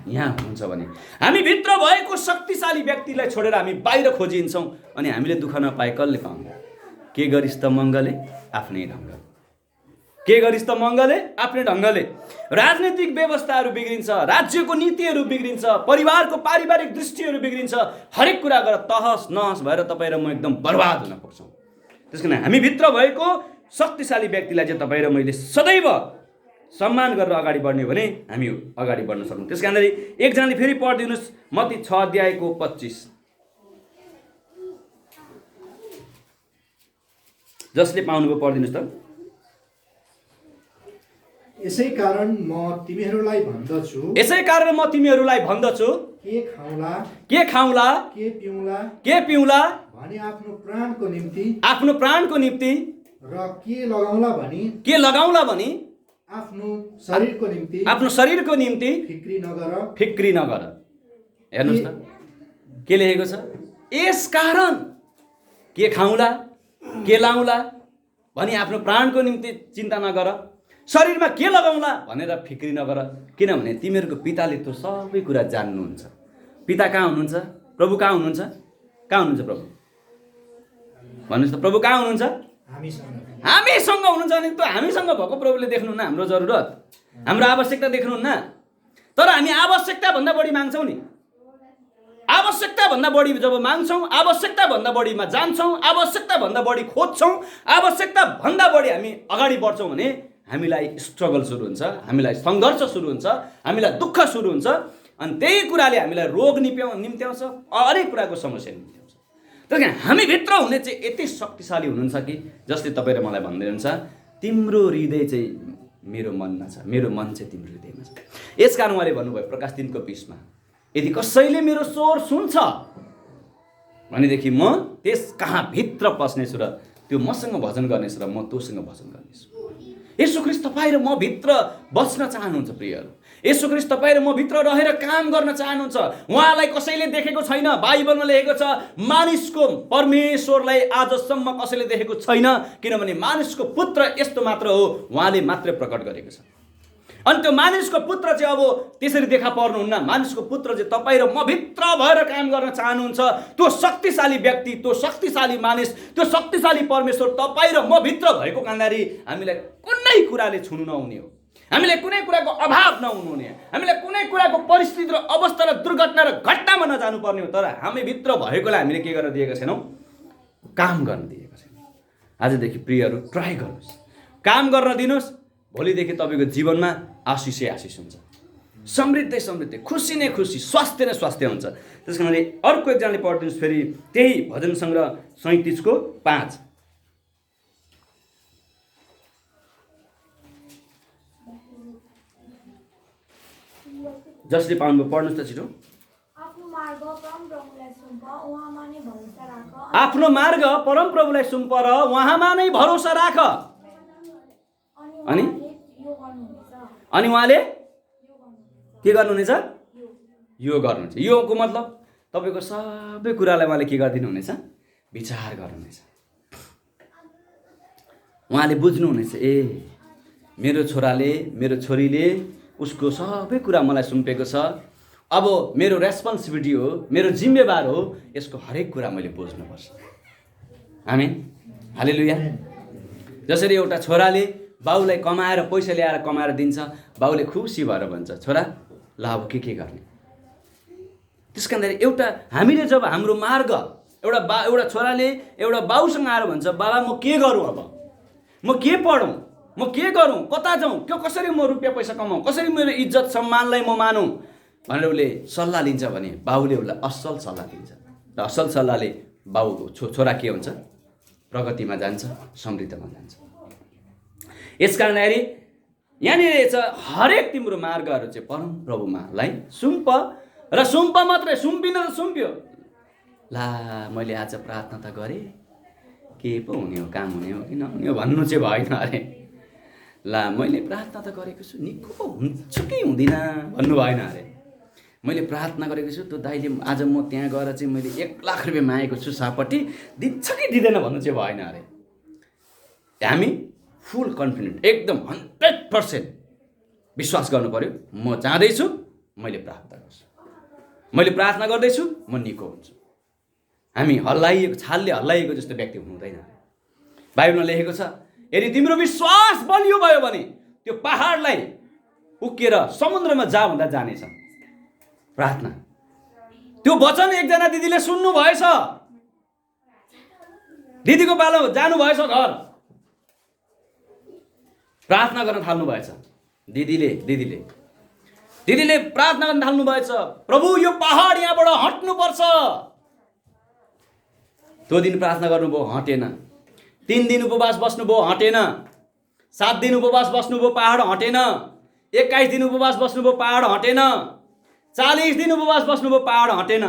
यहाँ हुनुहुन्छ भने हामी भित्र भएको शक्तिशाली व्यक्तिलाई छोडेर हामी बाहिर खोजिन्छौँ अनि हामीले दुःख नपाए कसले पाउँछ? के गरिस् त मङ्गले आफ्नै ढङ्गले, के गरिस् त मङ्गले आफ्नै ढङ्गले। राजनीतिक व्यवस्थाहरू बिग्रिन्छ, राज्यको नीतिहरू बिग्रिन्छ, परिवारको पारिवारिक दृष्टिहरू बिग्रिन्छ, हरेक कुरा गरेर तहस नहस भएर तपाईँ र म एकदम बर्बाद हुन पुग्छौँ। त्यस कारण हामी भित्र भएको शक्तिशाली व्यक्तिलाई चाहिँ तपाईँ र मैले सदैव सम्मान गरेर अगाडि बढ्ने हो भने हामी अगाडि बढ्न सक्छौँ। त्यस कारणले एकजनाले फेरि पढिदिनुहोस् मत्ती 6:25। जसले पाउनुभयो पढिदिनुहोस् त। यसै कारण म तिमीहरूलाई भन्दछु, के खाउँला, के खाउँला, के पिउँला, के पिउँला भने आफ्नो प्राणको निम्ति र के लगाउँला भनी आफ्नो शरीरको निम्ति फिक्री नगर। हेर्नुहोस् त के लेखेको छ, यस कारण के खाउँला के लाउँला भनी आफ्नो प्राणको निम्ति चिन्ता नगर, शरीरमा के लगाउँला भनेर फिक्री नगर, किनभने तिमीहरूको पिताले त्यो सबै कुरा जान्नुहुन्छ। पिता कहाँ हुनुहुन्छ? प्रभु कहाँ हुनुहुन्छ? कहाँ हुनुहुन्छ प्रभु? भन्नुहोस् त, प्रभु कहाँ हुनुहुन्छ? हामीसँग हुनुहुन्छ। भने त्यो हामीसँग भएको प्रभुले देख्नुहुन्न हाम्रो जरुरत, हाम्रो आवश्यकता देख्नुहुन्न। तर हामी आवश्यकता भन्दा बढी माग्छौँ नि। आवश्यकता भन्दा बढी जब माग्छौँ, आवश्यकता भन्दा बढीमा जान्छौँ, आवश्यकता भन्दा बढी खोज्छौँ, आवश्यकता भन्दा बढी हामी अगाडि बढ्छौँ भने हामीलाई स्ट्रगल सुरु हुन्छ, हामीलाई सङ्घर्ष सुरु हुन्छ, हामीलाई दुःख सुरु हुन्छ। अनि त्यही कुराले हामीलाई रोग निम्त्याउँछ, हरेक कुराको समस्या निम्त्याउँछ। त्यस कारण हामीभित्र हुने चाहिँ यति शक्तिशाली हुनुहुन्छ कि जसले तपाईँ र मलाई भन्दै हुन्छ तिम्रो हृदय चाहिँ मेरो मनमा छ, मेरो मन चाहिँ तिम्रो हृदयमा छ। यसकारण उहाँले भन्नुभयो प्रकाश 3:20 यदि कसैले मेरो स्वर सुन्छ भनेदेखि म त्यस कहाँ भित्र पस्नेछु र त्यो मसँग भजन गर्नेछु र म तँसँग भजन गर्नेछु। येशू ख्रीष्ट तपाईँ र म भित्र बस्न चाहनुहुन्छ प्रियहरू। येशू ख्रीष्ट तपाईँ र म भित्र रहेर काम गर्न चाहनुहुन्छ। उहाँलाई कसैले देखेको छैन। बाइबलमा लेखेको छ मानिसको परमेश्वरलाई आजसम्म कसैले देखेको छैन, किनभने मानिसको पुत्र यस्तो मात्र हो, उहाँले मात्रै प्रकट गरेको छ। अनि त्यो मानिसको पुत्र चाहिँ अब त्यसरी देखा पर्नुहुन्न। मानिसको पुत्र चाहिँ तपाईँ र म भित्र भएर काम गर्न चाहनुहुन्छ। त्यो शक्तिशाली व्यक्ति, त्यो शक्तिशाली मानिस, त्यो शक्तिशाली परमेश्वर तपाईँ र म भित्र भएको कारणले हामीलाई कुनै कुराले छुनु नहुने हो, हामीलाई कुनै कुराको अभाव नहुनुहुने, हामीलाई कुनै कुराको परिस्थिति र अवस्था र दुर्घटना र घटनामा नजानु पर्ने हो। तर हामी भित्र भएकोलाई हामीले के गर्न दिएका छैनौँ? काम गर्न दिएका छैनौँ। आजदेखि प्रियहरू ट्राई गर्नुहोस्, काम गर्न दिनुहोस्। भोलिदेखि तपाईँको जीवनमा आशिषै आशिष हुन्छ, समृद्धै समृद्धि, खुसी नै खुसी, स्वास्थ्य नै स्वास्थ्य हुन्छ। त्यस कारणले अर्को एकजनाले पढिदिनुहोस् फेरि त्यही भजन सङ्ग्रह 37:5। जसले पाउनुभयो पढ्नुहोस् त छिटो। आफ्नो मार्ग परमप्रभुलाई सुम्प र उहाँमा नै भरोसा राख। अनि उहाँले के गर्नुहुनेछ? यो गर्नुहुन्छ। योको मतलब तपाईँको सबै कुरालाई उहाँले के गरिदिनुहुनेछ? विचार गर्नुहुनेछ। उहाँले बुझ्नुहुनेछ, ए मेरो छोराले, मेरो छोरीले उसको सबै कुरा मलाई सुम्पेको छ। अब मेरो रेस्पोन्सिबिलिटी हो, मेरो जिम्मेवार हो, यसको हरेक कुरा मैले बुझ्नुपर्छ। आमेन, हालेलुया। जसरी एउटा छोराले बाउलाई कमाएर पैसा ल्याएर कमाएर दिन्छ, बाउले खुसी भएर भन्छ छोरा ल अब के गर्ने। त्यस कारण एउटा हामीले जब हाम्रो मार्ग एउटा छोराले एउटा बाउसँग आएर भन्छ बाबा म के गरौँ, अब म के पढौँ, म के गरौँ, कता जाउँ, कसरी म रुपियाँ पैसा कमाउँ, कसरी मेरो इज्जत सम्मानलाई म मानौँ भनेर उसले सल्लाह लिन्छ भने बाउले उसलाई असल सल्लाह दिन्छ। र असल सल्लाहले बाउ छोरा के हुन्छ? प्रगतिमा जान्छ, समृद्धमा जान्छ। यसकारण यहाँनिर छ हरेक तिम्रो मार्गहरू चाहिँ परम प्रभुमालाई सुम्प र सुम्प मात्रै, सुम्पिन त सुम्प्यो। ला मैले आज प्रार्थना त गरेँ, के पो हुने हो, काम हुने हो कि नहुने हो भन्नु चाहिँ भएन अरे। ला मैले प्रार्थना त गरेको छु, निको हुन्छ कि हुँदिनँ भन्नु भएन अरे। मैले प्रार्थना गरेको छु, त्यो दाइले आज म त्यहाँ गएर चाहिँ मैले 1 लाख रुपियाँ मागेको छु सापट्टि, दिन्छ कि दिँदैन भन्नु चाहिँ भएन अरे। हामी फुल कन्फिडेन्ट, एकदम 100% विश्वास गर्नु पर्यो। म चाहँदैछु, मैले प्रार्थना गर्छु, मैले प्रार्थना गर्दैछु, म निको हुन्छु। हामी छालले हल्लाइएको जस्तो व्यक्ति हुनु हुँदैन। बाइबलमा लेखेको छ यदि तिम्रो विश्वास बलियो भयो भने त्यो पहाडलाई उकेर समुद्रमा जा भन्दा जानेछ। प्रार्थना, त्यो वचन एकजना दिदीले सुन्नु भएछ, दिदीको पालो जानु भएछ घर, प्रार्थना गर्न थाल्नु भएछ, दिदीले प्रार्थना गर्न थाल्नु भएछ, प्रभु यो पहाड यहाँबाट हट्नुपर्छ। त्यो दिन प्रार्थना गर्नुभयो, हटेन। 3 दिन उपवास बस्नुभयो, हटेन। 7 दिन उपवास बस्नुभयो, पहाड हटेन। 21 दिन उपवास बस्नुभयो, पहाड हटेन। 40 दिन उपवास बस्नुभयो, पहाड हटेन।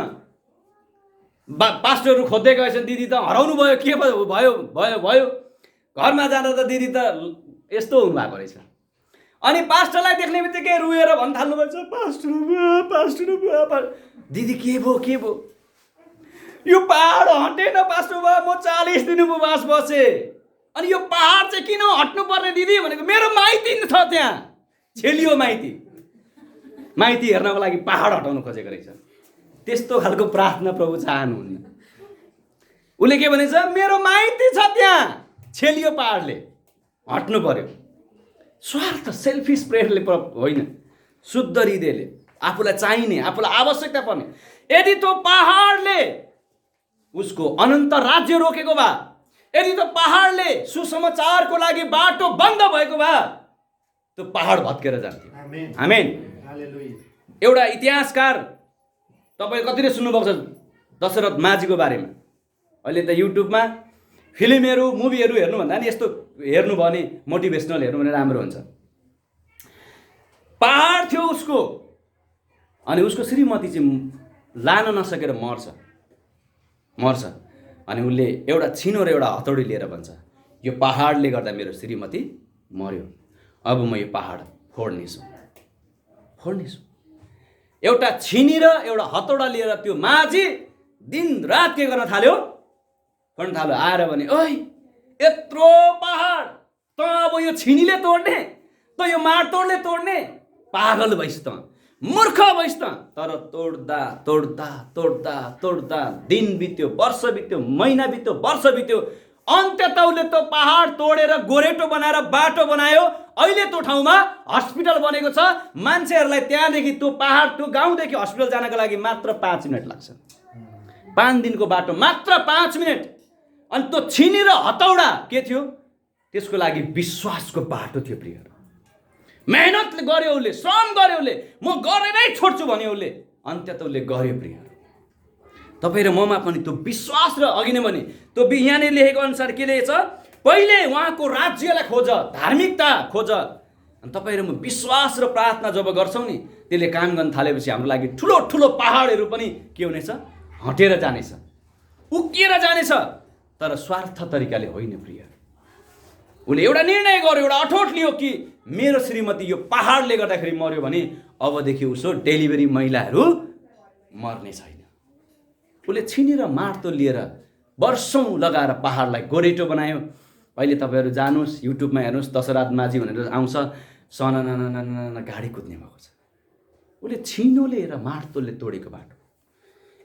पास्टरहरू खोज्दै गएछन्, दिदी त हराउनु भयो, के भयो। घरमा जाँदा त दिदी त यस्तो हुनुभएको रहेछ। अनि पास्टरलाई देख्ने बित्तिकै रुएर भन्न थाल्नु भएछ, पास्टर दिदी के भयो, यो पहाड हटेन पास्टर बा, म 40 दिन उपवास बसेँ। अनि यो पहाड चाहिँ किन हट्नु पर्ने दिदी भनेको, मेरो माइती छ त्यहाँ, छेलियो माइती हेर्नको लागि पहाड हटाउनु खोजेको रहेछ। त्यस्तो खालको प्रार्थना प्रभु चाहनुहुन्न। उसले के भनेछ, मेरो माइती छ त्यहाँ, छेलियो पहाडले, हट्नु पर्यो। स्वार्थ, सेल्फिस प्रेयरले होइन, शुद्ध हृदयले, आफूलाई चाहिने, आफूलाई आवश्यकता पर्ने। यदि त्यो पहाडले उसको अनन्त राज्य रोकेको भए, यदि त्यो पहाडले सुसमाचारको लागि बाटो बन्द भएको भए, त्यो पहाड भत्केर जान्थ्यो। आमेन। एउटा इतिहासकार, तपाईँ कतिले सुन्नुभएको छ दशरथ माझीको बारेमा। अहिले त युट्युबमा फिल्महरू, मुभीहरू हेर्नुभन्दा नि यस्तो हेर्नु भयो भने मोटिभेसनल हेर्नु भने राम्रो हुन्छ। पहाड थियो उसको, अनि उसको श्रीमती चाहिँ लान नसकेर मर्छ। अनि उसले एउटा छिनो र एउटा हतौडी लिएर भन्छ, यो पहाडले गर्दा मेरो श्रीमती मर्यो, अब म यो पहाड फोड्नेछु। एउटा छिनी र एउटा हतौडा लिएर त्यो माझी दिन रात के गर्न थाल्यो, भन्न थाल्यो। आएर भने, ओइ यत्रो पहाड त अब यो छिनीले तोड्ने, त यो माटोडले तोड्ने, पागल भइस् त, मूर्ख भइस् त। तर तोड्दा दिन बित्यो, वर्ष बित्यो, महिना बित्यो, वर्ष बित्यो, अन्ततः उसले त्यो पहाड तोडेर गोरेटो बनाएर बाटो बनायो। अहिले त्यो ठाउँमा हस्पिटल बनेको छ। मान्छेहरूलाई त्यहाँदेखि त्यो पहाड, त्यो गाउँदेखि हस्पिटल जानको लागि मात्र 5 मिनट लाग्छ। 5 दिनको बाटो, मात्र 5 मिनट। अनि त्यो छिनी र हतौडा के थियो, त्यसको लागि विश्वासको बाटो थियो प्रियहरू। मेहनतले गर्यो उसले, श्रम गर्यो उसले, म गरेरै छोड्छु भन्यो उसले, अन्त्यतः उसले गर्यो प्रियहरू। तपाईँ र ममा पनि त्यो विश्वास र अघि नै भने त्यो यहाँनिर लेखेको अनुसार के लेखेछ, पहिले उहाँको राज्यलाई खोज, धार्मिकता खोज। अनि तपाईँ र म विश्वास र प्रार्थना जब गर्छौँ नि, त्यसले काम गर्न थालेपछि हाम्रो लागि ठुलो ठुलो पहाडहरू पनि के हुनेछ, हटेर जानेछ, उक्किएर जानेछ। तर स्वार्थ तरिकाले होइन प्रिय। उसले एउटा निर्णय गर्यो, एउटा अठोट लियो कि मेरो श्रीमती यो पहाडले गर्दाखेरि मर्यो भने अबदेखि उसो डेलिभरी महिलाहरू मर्ने छैन। उसले छिनी र मार्तो लिएर वर्षौँ लगाएर पहाडलाई गोरेटो बनायो। अहिले तपाईँहरू जानुहोस्, युट्युबमा हेर्नुहोस्, दशरथ माझी भनेर आउँछ, सनाना गाडी कुद्ने भएको छ। उसले छिनोले र मार्तोले तोडेको बाटो,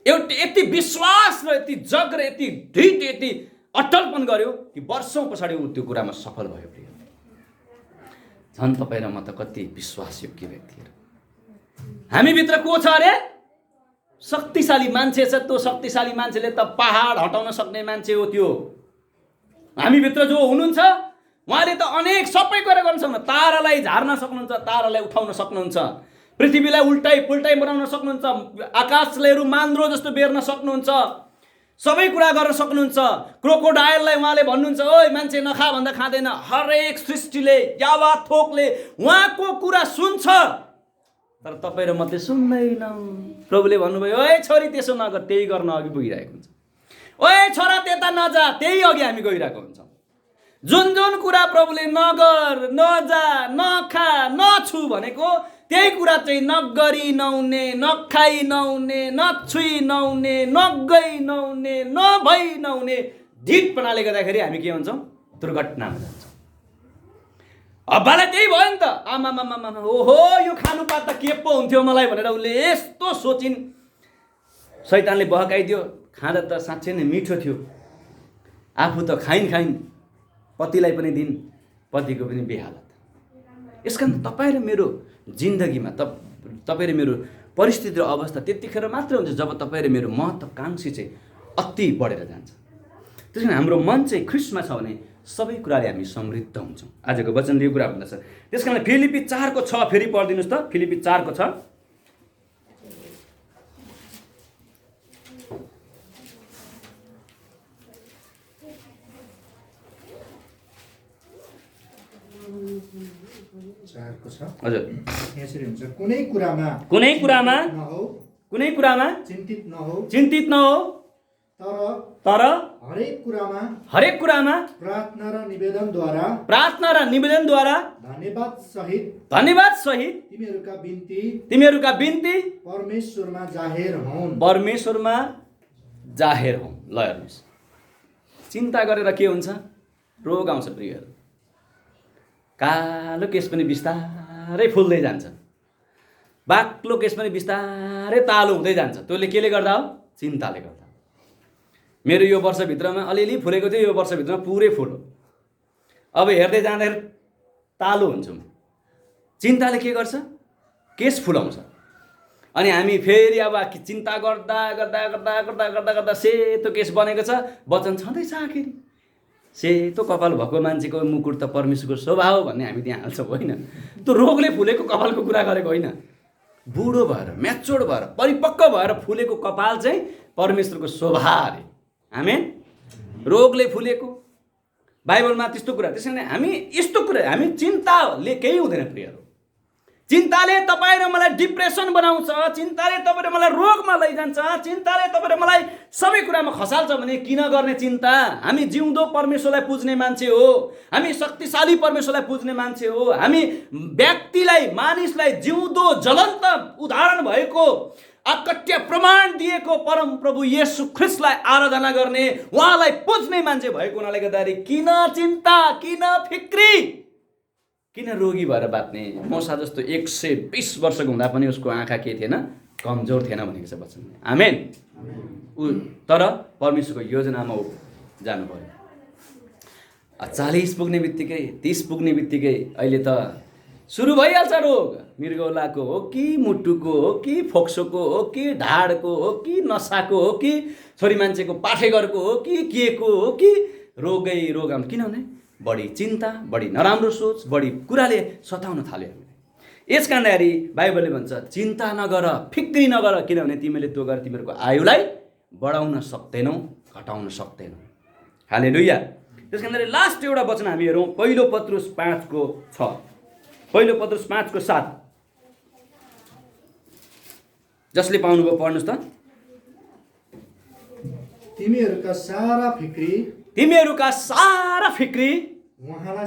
एउटा यति विश्वास र यति जग र यति ढिट, यति अटलपन गर्यो कि वर्षौँ पछाडि ऊ त्यो कुरामा सफल भयो प्रिय। झन् तपाईँ र म त कति विश्वासयोग्य व्यक्तिहरू। हामीभित्र को छ अरे? शक्तिशाली मान्छे छ। त्यो शक्तिशाली मान्छेले त पहाड हटाउन सक्ने मान्छे हो त्यो। हामीभित्र जो हुनुहुन्छ उहाँले त अनेक सबै कुरा गर्न सक्नुहुन्छ। तारालाई झार्न सक्नुहुन्छ, तारालाई उठाउन सक्नुहुन्छ, पृथ्वीलाई उल्टाइ पुल्टाइ बनाउन सक्नुहुन्छ, आकाशलाई मान्द्रो जस्तो बेर्न सक्नुहुन्छ, सबै कुरा गर्न सक्नुहुन्छ। क्रोकोडाइललाई उहाँले भन्नुहुन्छ, ओइ मान्छे नखा भन्दा खाँदैन। हरेक सृष्टिले, यावा थोकले उहाँको कुरा सुन्छ। तर तपाईँ र म त्यो सुन्दैनौँ। प्रभुले भन्नुभयो, ओए छोरी त्यसो नगर, त्यही गर्न अघि पुगिरहेको हुन्छ। ओए छोरा त्यता नजा, त्यही अघि हामी गइरहेको हुन्छौँ। जुन जुन कुरा प्रभुले नगर, नजा, नखा, नछु भनेको त्यही कुरा चाहिँ नगरी नहुने, नखाई नहुने, नछुई नहुने, नगई नहुने, नभई नहुने ढिटपनाले गर्दाखेरि हामी के हुन्छौँ? दुर्घटनामा जान्छौँ। अब्बालाई त्यही भयो नि त। आमामामा, ओहो यो खानु पात त के पो हुन्थ्यो मलाई भनेर उसले यस्तो सोचिन्। शैतानले बहकाइदियो। खाँदा त साँच्चै नै मिठो थियो। आफू त खाइन्, पतिलाई पनि दिन्, पतिको पनि बेहालत। यसकारण तपाईँ र मेरो जिन्दगीमा तपाईँ र मेरो परिस्थिति र अवस्था त्यतिखेर मात्र हुन्छ जब तपाईँ र मेरो महत्त्वाकांक्षी चाहिँ अति बढेर जान्छ। त्यस कारण हाम्रो मन चाहिँ ख्रिस्टमा छ भने सबै कुराले हामी समृद्ध हुन्छौँ। आजको वचनले यो कुरा भन्दछ। त्यस कारण फिलिपी 4:6 फेरि पढिदिनुहोस् त। फिलिपी 4:6। हजुर, यसरी हुन्छ, कुनै कुरामा चिन्तित नहो, तर हरेक कुरामा प्रार्थना र निवेदनद्वारा धन्यवाद सहित तिमीहरूका बिन्ती परमेश्वरमा जाहेर हुन्। ल हेर्नुहोस्, चिन्ता गरेर के हुन्छ? रोग आउँछ प्रियहरू। कालो केस पनि बिस्तारै फुल्दै जान्छ, बाक्लो केस पनि बिस्तारै तालो हुँदै जान्छ। त्यसले केले गर्दा हो? चिन्ताले गर्दा। मेरो यो वर्षभित्रमा अलिअलि फुलेको थियो, यो वर्षभित्रमा पुरै फुल्यो। अब हेर्दै जाँदाखेरि तालो हुन्छु। चिन्ताले के गर्छ? केस फुलाउँछ। अनि हामी फेरि अब चिन्ता गर्दा गर्दा गर्दा गर्दा गर्दा गर्दा सेतो केस बनेको छ। वचन छँदैछ आखिर सेतो कपाल भएको मान्छेको मुकुट त परमेश्वरको स्वभाव भन्ने हामी त्यहाँ हाल्छौँ, होइन? त्यो रोगले फुलेको कपालको कुरा गरेको होइन। बुढो भएर, म्याच्योर्ड भएर, परिपक्व भएर फुलेको कपाल चाहिँ परमेश्वरको स्वभाव अरे। आमेन। रोगले फुलेको बाइबलमा त्यस्तो कुरा। त्यसैले हामी यस्तो कुरा, हामी चिन्ताले केही हुँदैन प्रियहरू। चिन्ताले तपाईँ र मलाई डिप्रेसन बनाउँछ, चिन्ताले तपाईँ र मलाई रोगमा लैजान्छ, चिन्ताले तपाईँ र मलाई सबै कुरामा खसाल्छ भने किन गर्ने चिन्ता? हामी जिउँदो परमेश्वरलाई पुज्ने मान्छे हो, हामी शक्तिशाली परमेश्वरलाई पुज्ने मान्छे हो, हामी व्यक्तिलाई, मानिसलाई जिउँदो जलन्त उदाहरण भएको, अकट्य प्रमाण दिएको परम प्रभु येशू ख्रिस्टलाई आराधना गर्ने, उहाँलाई पुज्ने मान्छे भएको हुनाले गर्दाखेरि किन चिन्ता, किन फिक्री, किन रोगी भएर बाँच्ने? मोसा जस्तो 120 वर्षको हुँदा पनि उसको आँखा के थिएन? कमजोर थिएन भनेको छ वचनले। आमेन। तर परमेश्वरको योजनामा ऊ जानु पर्यो। 40 पुग्ने बित्तिकै, 30 पुग्ने बित्तिकै अहिले त सुरु भइहाल्छ रोग। मृगौलाको हो कि, मुटुको हो कि, फोक्सोको हो कि, ढाडको हो कि, नसाको हो कि, छोरी मान्छेको पाठेघरको हो कि, के को हो कि, रोगै रोग आउनु। किनभने बढी चिन्ता, बढी नराम्रो सोच, बढी कुराले सताउन थाल्यो हामीलाई। यस कारणले बाइबलले भन्छ चिन्ता नगर, फिक्री नगर, किनभने तिमीले त्यो गरेर तिमीहरूको आयुलाई बढाउन सक्दैनौ, घटाउन सक्दैनौ। हालेलुया। त्यस कारणले लास्ट एउटा वचन हामी हेरौँ, 1 पत्रुस 5:6। 1 पत्रुस 5:7। जसले पाउनुभयो पढ्नुहोस् त। तिमीहरूका सारा फिक्री उहाँलाई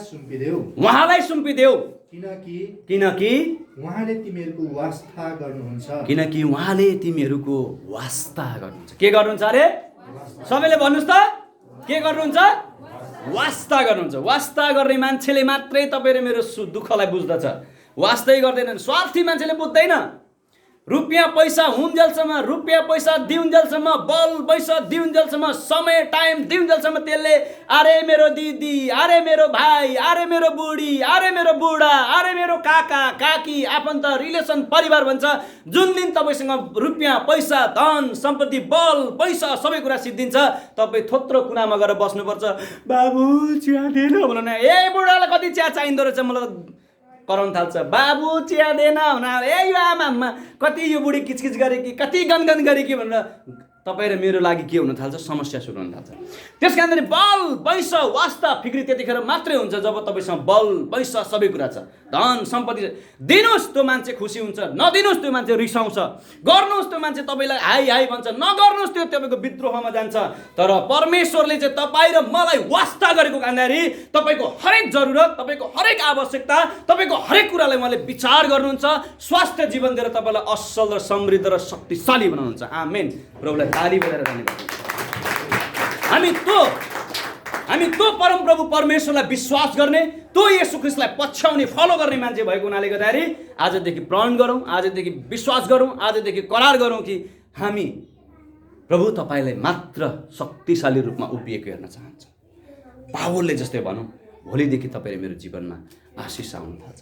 सुम्पिदेऊ, किनकि उहाँले तिमीहरूको वास्ता गर्नुहुन्छ। के गर्नुहुन्छ अरे? सबैले भन्नुहोस् त, के गर्नुहुन्छ? वास्ता गर्नुहुन्छ। वास्ता गर्ने मान्छेले मात्रै तपाईँ र मेरो दुःखलाई बुझ्दछ। वास्तै गर्दैनन्। स्वार्थी मान्छेले बुझ्दैन। रुपियाँ पैसा हुन्जेलसम्म, रुपियाँ पैसा दिउन्जेलसम्म, बल पैसा दिउन्जेलसम्म, समय टाइम दिउन्जेलसम्म त्यसले अरे मेरो दिदी, अरे मेरो भाइ, अरे मेरो बुढी, अरे मेरो बुढा, अरे मेरो काका काकी, आफन्त, रिलेसन, परिवार भन्छ। जुन दिन तपाईँसँग रुपियाँ पैसा, धन सम्पत्ति, बल पैसा सबै कुरा सिद्धिन्छ, तपाईँ थोत्रो कुनामा गएर बस्नुपर्छ। बाबु चिया दिएन भन न। ए बुढालाई कति चिया चाहिँदो रहेछ, मलाई कराउन थाल्छ। बाबु चिया दिएन भन। ए यो आमा कति यो बुढी किचकिच गरे कि, कति गनगन गरे कि भनेर तपाईँ र मेरो लागि के हुन थाल्छ? समस्या सुरु हुन थाल्छ। त्यस कारण बल पैसा वास्ता फिक्री त्यतिखेर मात्रै हुन्छ जब तपाईँसँग बल पैसा सबै कुरा छ, धन सम्पत्ति छ। दिनुहोस् त्यो मान्छे खुसी हुन्छ, नदिनुहोस् त्यो मान्छे रिसाउँछ, गर्नुहोस् त्यो मान्छे तपाईँलाई हाई हाई भन्छ, नगर्नुहोस् त्यो तपाईँको विद्रोहमा जान्छ। तर परमेश्वरले चाहिँ तपाईँ र मलाई वास्ता गरेको कारणले तपाईँको हरेक जरुरत, तपाईँको हरेक आवश्यकता, तपाईँको हरेक कुरालाई उहाँले विचार गर्नुहुन्छ, स्वास्थ्य जीवन दिएर तपाईँलाई असल र समृद्ध र शक्तिशाली बनाउनुहुन्छ। आमेन। प्रभुलाई ताली बजाएर धन्यवाद। हामी त्यो परमप्रभु परमेश्वरलाई विश्वास गर्ने, त्यो येशू ख्रिस्टलाई पछ्याउने, फलो गर्ने मान्छे भएको हुनाले गर्दाखेरि आजदेखि प्रण गरौँ, आजदेखि विश्वास गरौँ, आजदेखि करार गरौँ कि हामी प्रभु तपाईँलाई मात्र शक्तिशाली रूपमा उभिएको हेर्न चाहन्छौँ। पावलले जस्तै भनौँ, भोलिदेखि तपाईँ मेरो जीवनमा आशिष आउन थाल्छ,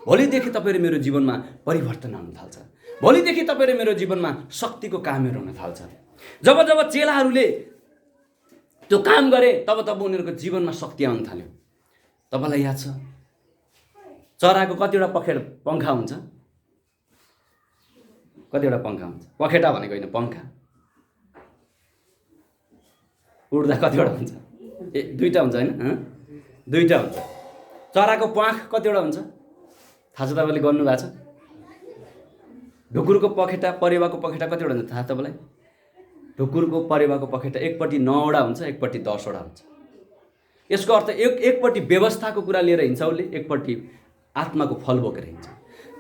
भोलिदेखि तपाईँ मेरो जीवनमा परिवर्तन आउन थाल्छ, भोलिदेखि तपाईँ मेरो जीवनमा शक्तिको कामहरू हुन थाल्छ। जब चेलाहरूले त्यो काम गरे तब उनीहरूको जीवनमा शक्ति आउन थाल्यो। तपाईँलाई याद छ चराको कतिवटा पङ्खा हुन्छ? कतिवटा पङ्खा हुन्छ? पखेटा भनेको होइन, पङ्खा। उड्दा कतिवटा हुन्छ? दुईवटा हुन्छ होइन? दुईवटा हुन्छ। चराको प्वाख कतिवटा हुन्छ थाहा छ तपाईँले? गर्नु भएको छ? ढुकुरको पखेटा, परेवाको पखेटा कतिवटा हुन्छ थाहा तपाईँलाई? ढुकुरको परेवाको पखेटा एकपट्टि 9वटा हुन्छ, एकपट्टि 10वटा हुन्छ। यसको अर्थ एकपट्टि व्यवस्थाको कुरा लिएर हिँड्छ उसले, एकपट्टि आत्माको फल बोकेर हिँड्छ।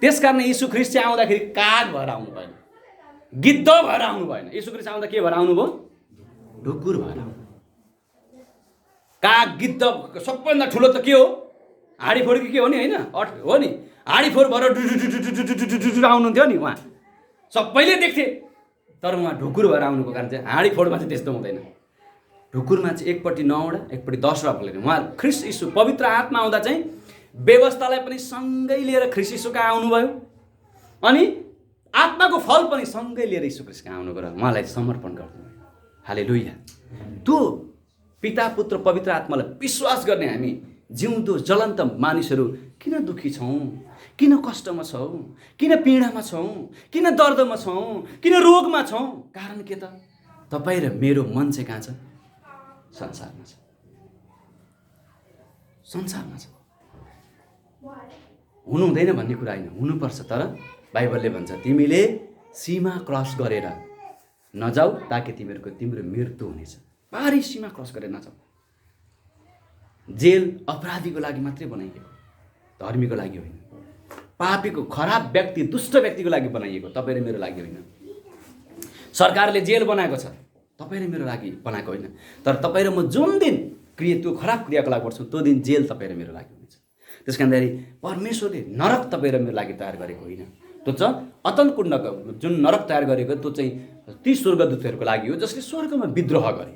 त्यसकारण यीशु ख्रीष्ट चाहिँ आउँदाखेरि काग भएर आउनु भएन, गिद्ध भएर आउनु भएन। यीशु ख्रीष्ट आउँदा के भएर आउनुभयो? ढुकुर भएर आउनु। काग गिद्ध सबैभन्दा ठुलो त के हो? हाँडी फोड के हो नि, होइन? हो नि, हाँडी फोड भएर डुडुडुडुडुडुडुडु आउनुहुन्थ्यो नि उहाँ, सबैले देख्थे। तर उहाँ ढुकुर भएर आउनुको कारण चाहिँ हाँडी फोडमा चाहिँ त्यस्तो हुँदैन। ढुकुरमा चाहिँ एकपट्टि 9वटा एकपट्टि 10वटा फलेन। उहाँ ख्रीष्ट यीशु पवित्र आत्मा आउँदा चाहिँ व्यवस्थालाई पनि सँगै लिएर ख्रीष्ट यीशु कहाँ आउनुभयो, अनि आत्माको फल पनि सँगै लिएर यीशु ख्रीष्ट कहाँ आउनुभयो र उहाँलाई समर्पण गर्नुभयो। हालेलुया। त्यो पिता पुत्र पवित्र आत्मालाई विश्वास गर्ने हामी जिउँदो जलन्त मानिसहरू किन दुःखी छौँ, किन कष्टमा छौँ, किन पीडामा छौँ, किन दर्दमा छौँ, किन रोगमा छौँ? कारण के त? तपाईँ र मेरो मन चाहिँ कहाँ छ? संसारमा छ। संसारमा छ। हुनु हुँदैन भन्ने कुरा होइन, हुनुपर्छ। तर बाइबलले भन्छ तिमीले सीमा क्रस गरेर नजाऊ ताकि तिम्रो मृत्यु हुनेछ। पारी सीमा क्रस गरेर नजाऊ। जेल अपराधीको लागि मात्रै बनाइएको, धर्मीको लागि होइन। पापीको, खराब व्यक्ति, दुष्ट व्यक्तिको लागि बनाइएको, तपाईँ र मेरो लागि होइन। सरकारले जेल बनाएको छ, तपाईँ र मेरो लागि बनाएको होइन। तर तपाईँ र म जुन दिन त्यो खराब क्रियाकलाप गर्छौँ त्यो दिन जेल तपाईँ र मेरो लागि हुनेछ। त्यस कारणखेरि परमेश्वरले नरक तपाईँ र मेरो लागि तयार गरेको होइन। त्यो चाहिँ अतल कुण्डको जुन नरक तयार गरेको त्यो चाहिँ ती स्वर्गदूतहरूको लागि हो जसले स्वर्गमा विद्रोह गरे।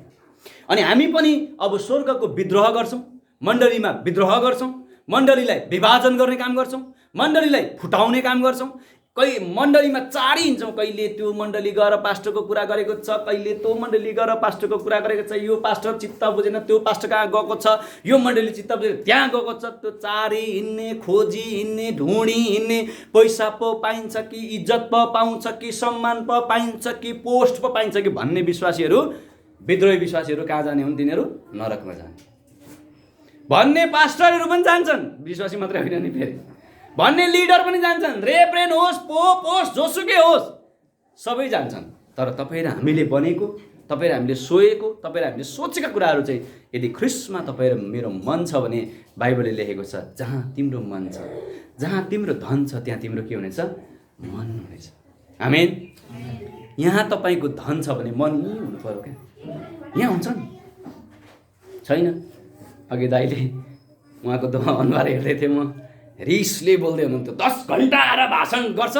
अनि हामी पनि अब स्वर्गको विद्रोह गर्छौँ, मण्डलीमा विद्रोह गर्छौँ, मण्डलीलाई विभाजन गर्ने काम गर्छौँ, मण्डलीलाई फुटाउने काम गर्छौँ। कहीँ मण्डलीमा चाडी हिँड्छौँ। कहिले त्यो मण्डली गएर पास्टरको कुरा गरेको छ, कहिले त्यो मण्डली गएर पास्टरको कुरा गरेको छ। यो पास्टर चित्त बुझेन, त्यो पास्टर कहाँ गएको छ, यो मण्डली चित्त बुझेन त्यहाँ गएको छ। त्यो चाडी हिँड्ने, खोजी हिँड्ने, ढुँडी हिँड्ने, पैसा पो पाइन्छ कि, इज्जत पो पाउँछ कि, सम्मान पो पाइन्छ कि, पोस्ट पो पाइन्छ कि भन्ने विश्वासीहरू, विद्रोही विश्वासीहरू कहाँ जाने हुन्? तिनीहरू नरकमा जाने भन्ने पास्टरहरू पनि जान्छन्। विश्वासी मात्रै होइन नि, फेरि भन्ने लिडर पनि जान्छन्। रेभरेन्ड होस्, पोप होस्, जोसुकै होस्, सबै जान्छन्। तर तपाईँ र हामीले बनेको, तपाईँ र हामीले सोएको, तपाईँ र हामीले सोचेका कुराहरू चाहिँ यदि ख्रीष्टमा तपाईँ र मेरो मन छ भने बाइबलले लेखेको छ जहाँ तिम्रो मन छ, जहाँ तिम्रो धन छ त्यहाँ तिम्रो के हुनेछ? मन हुनेछ। आमेन। यहाँ तपाईँको धन छ भने मन यहीँ हुनु पर्यो क्या? यहाँ हुन्छ नि? छैन। अघि दाइले उहाँको अनुहार हेर्दै थिएँ म, रिसले बोल्दै हुनुहुन्थ्यो। 10 घन्टा आएर भाषण गर्छ।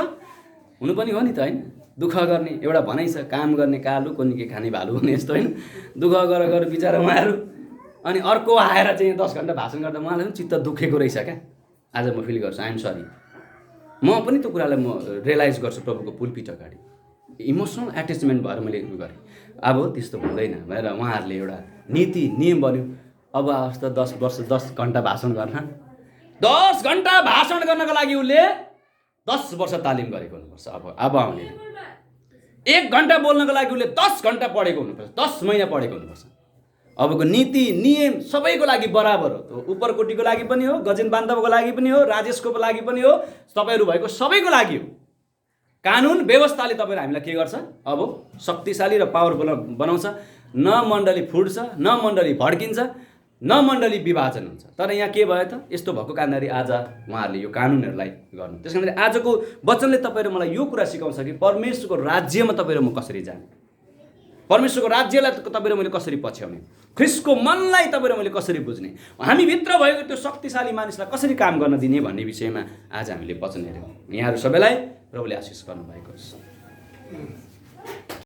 हुनु पनि हो नि त, होइन? दुःख गर्ने एउटा भनाइ छ, काम गर्ने कालु कोनिके खाने भालु हुने यस्तो, होइन? दुःख गरेर बिचरा उहाँहरू। अनि अर्को आएर चाहिँ 10 घन्टा भाषण गर्दा उहाँलाई पनि चित्त दुखेको रहेछ क्या। आज म फिल गर्छु, आइएम सरी। म पनि त्यो कुरालाई म रियलाइज गर्छु प्रभुको पुलपिट अगाडि। इमोसनल एट्याचमेन्ट भएर मैले गरेँ। अब त्यस्तो हुँदैन भनेर उहाँहरूले एउटा नीति नियम बन्यो। अब आवश्यक 10 वर्ष 10 घन्टा भाषण गर्न, 10 घन्टा भाषण गर्नको लागि उसले 10 वर्ष तालिम गरेको हुनुपर्छ। अब आउने 1 घन्टा बोल्नको लागि उसले 10 घन्टा पढेको हुनुपर्छ, 10 महिना पढेको हुनुपर्छ। अबको नीति नियम सबैको लागि बराबर हो। त्यो उपरकोटीको लागि पनि हो, गजेन बान्धवको लागि पनि हो, राजेशको लागि पनि हो, तपाईँहरू भएको सबैको लागि हो। कानुन व्यवस्थाले तपाईँहरू हामीलाई के गर्छ? अब शक्तिशाली र पावरफुल बनाउँछ। न मण्डली फुट्छ, न मण्डली भड्किन्छ, न मण्डली विभाजन हुन्छ। तर यहाँ के भयो त? यस्तो भएको कारणले आज उहाँहरूले यो कानुनहरूलाई गर्नु। त्यस कारणले आजको वचनले तपाईँ र मलाई यो कुरा सिकाउँछ कि परमेश्वरको राज्यमा तपाईँ र म कसरी जाने, परमेश्वरको राज्यलाई तपाईँ र मैले कसरी पछ्याउने, ख्रीष्टको मनलाई तपाईँ र मैले कसरी बुझ्ने, हामीभित्र भएको त्यो शक्तिशाली मानिसलाई कसरी काम गर्न दिने भन्ने विषयमा आज हामीले वचन हेऱ्यौँ। यहाँहरू सबैलाई प्रभुले आशिष गर्नुभएको छ।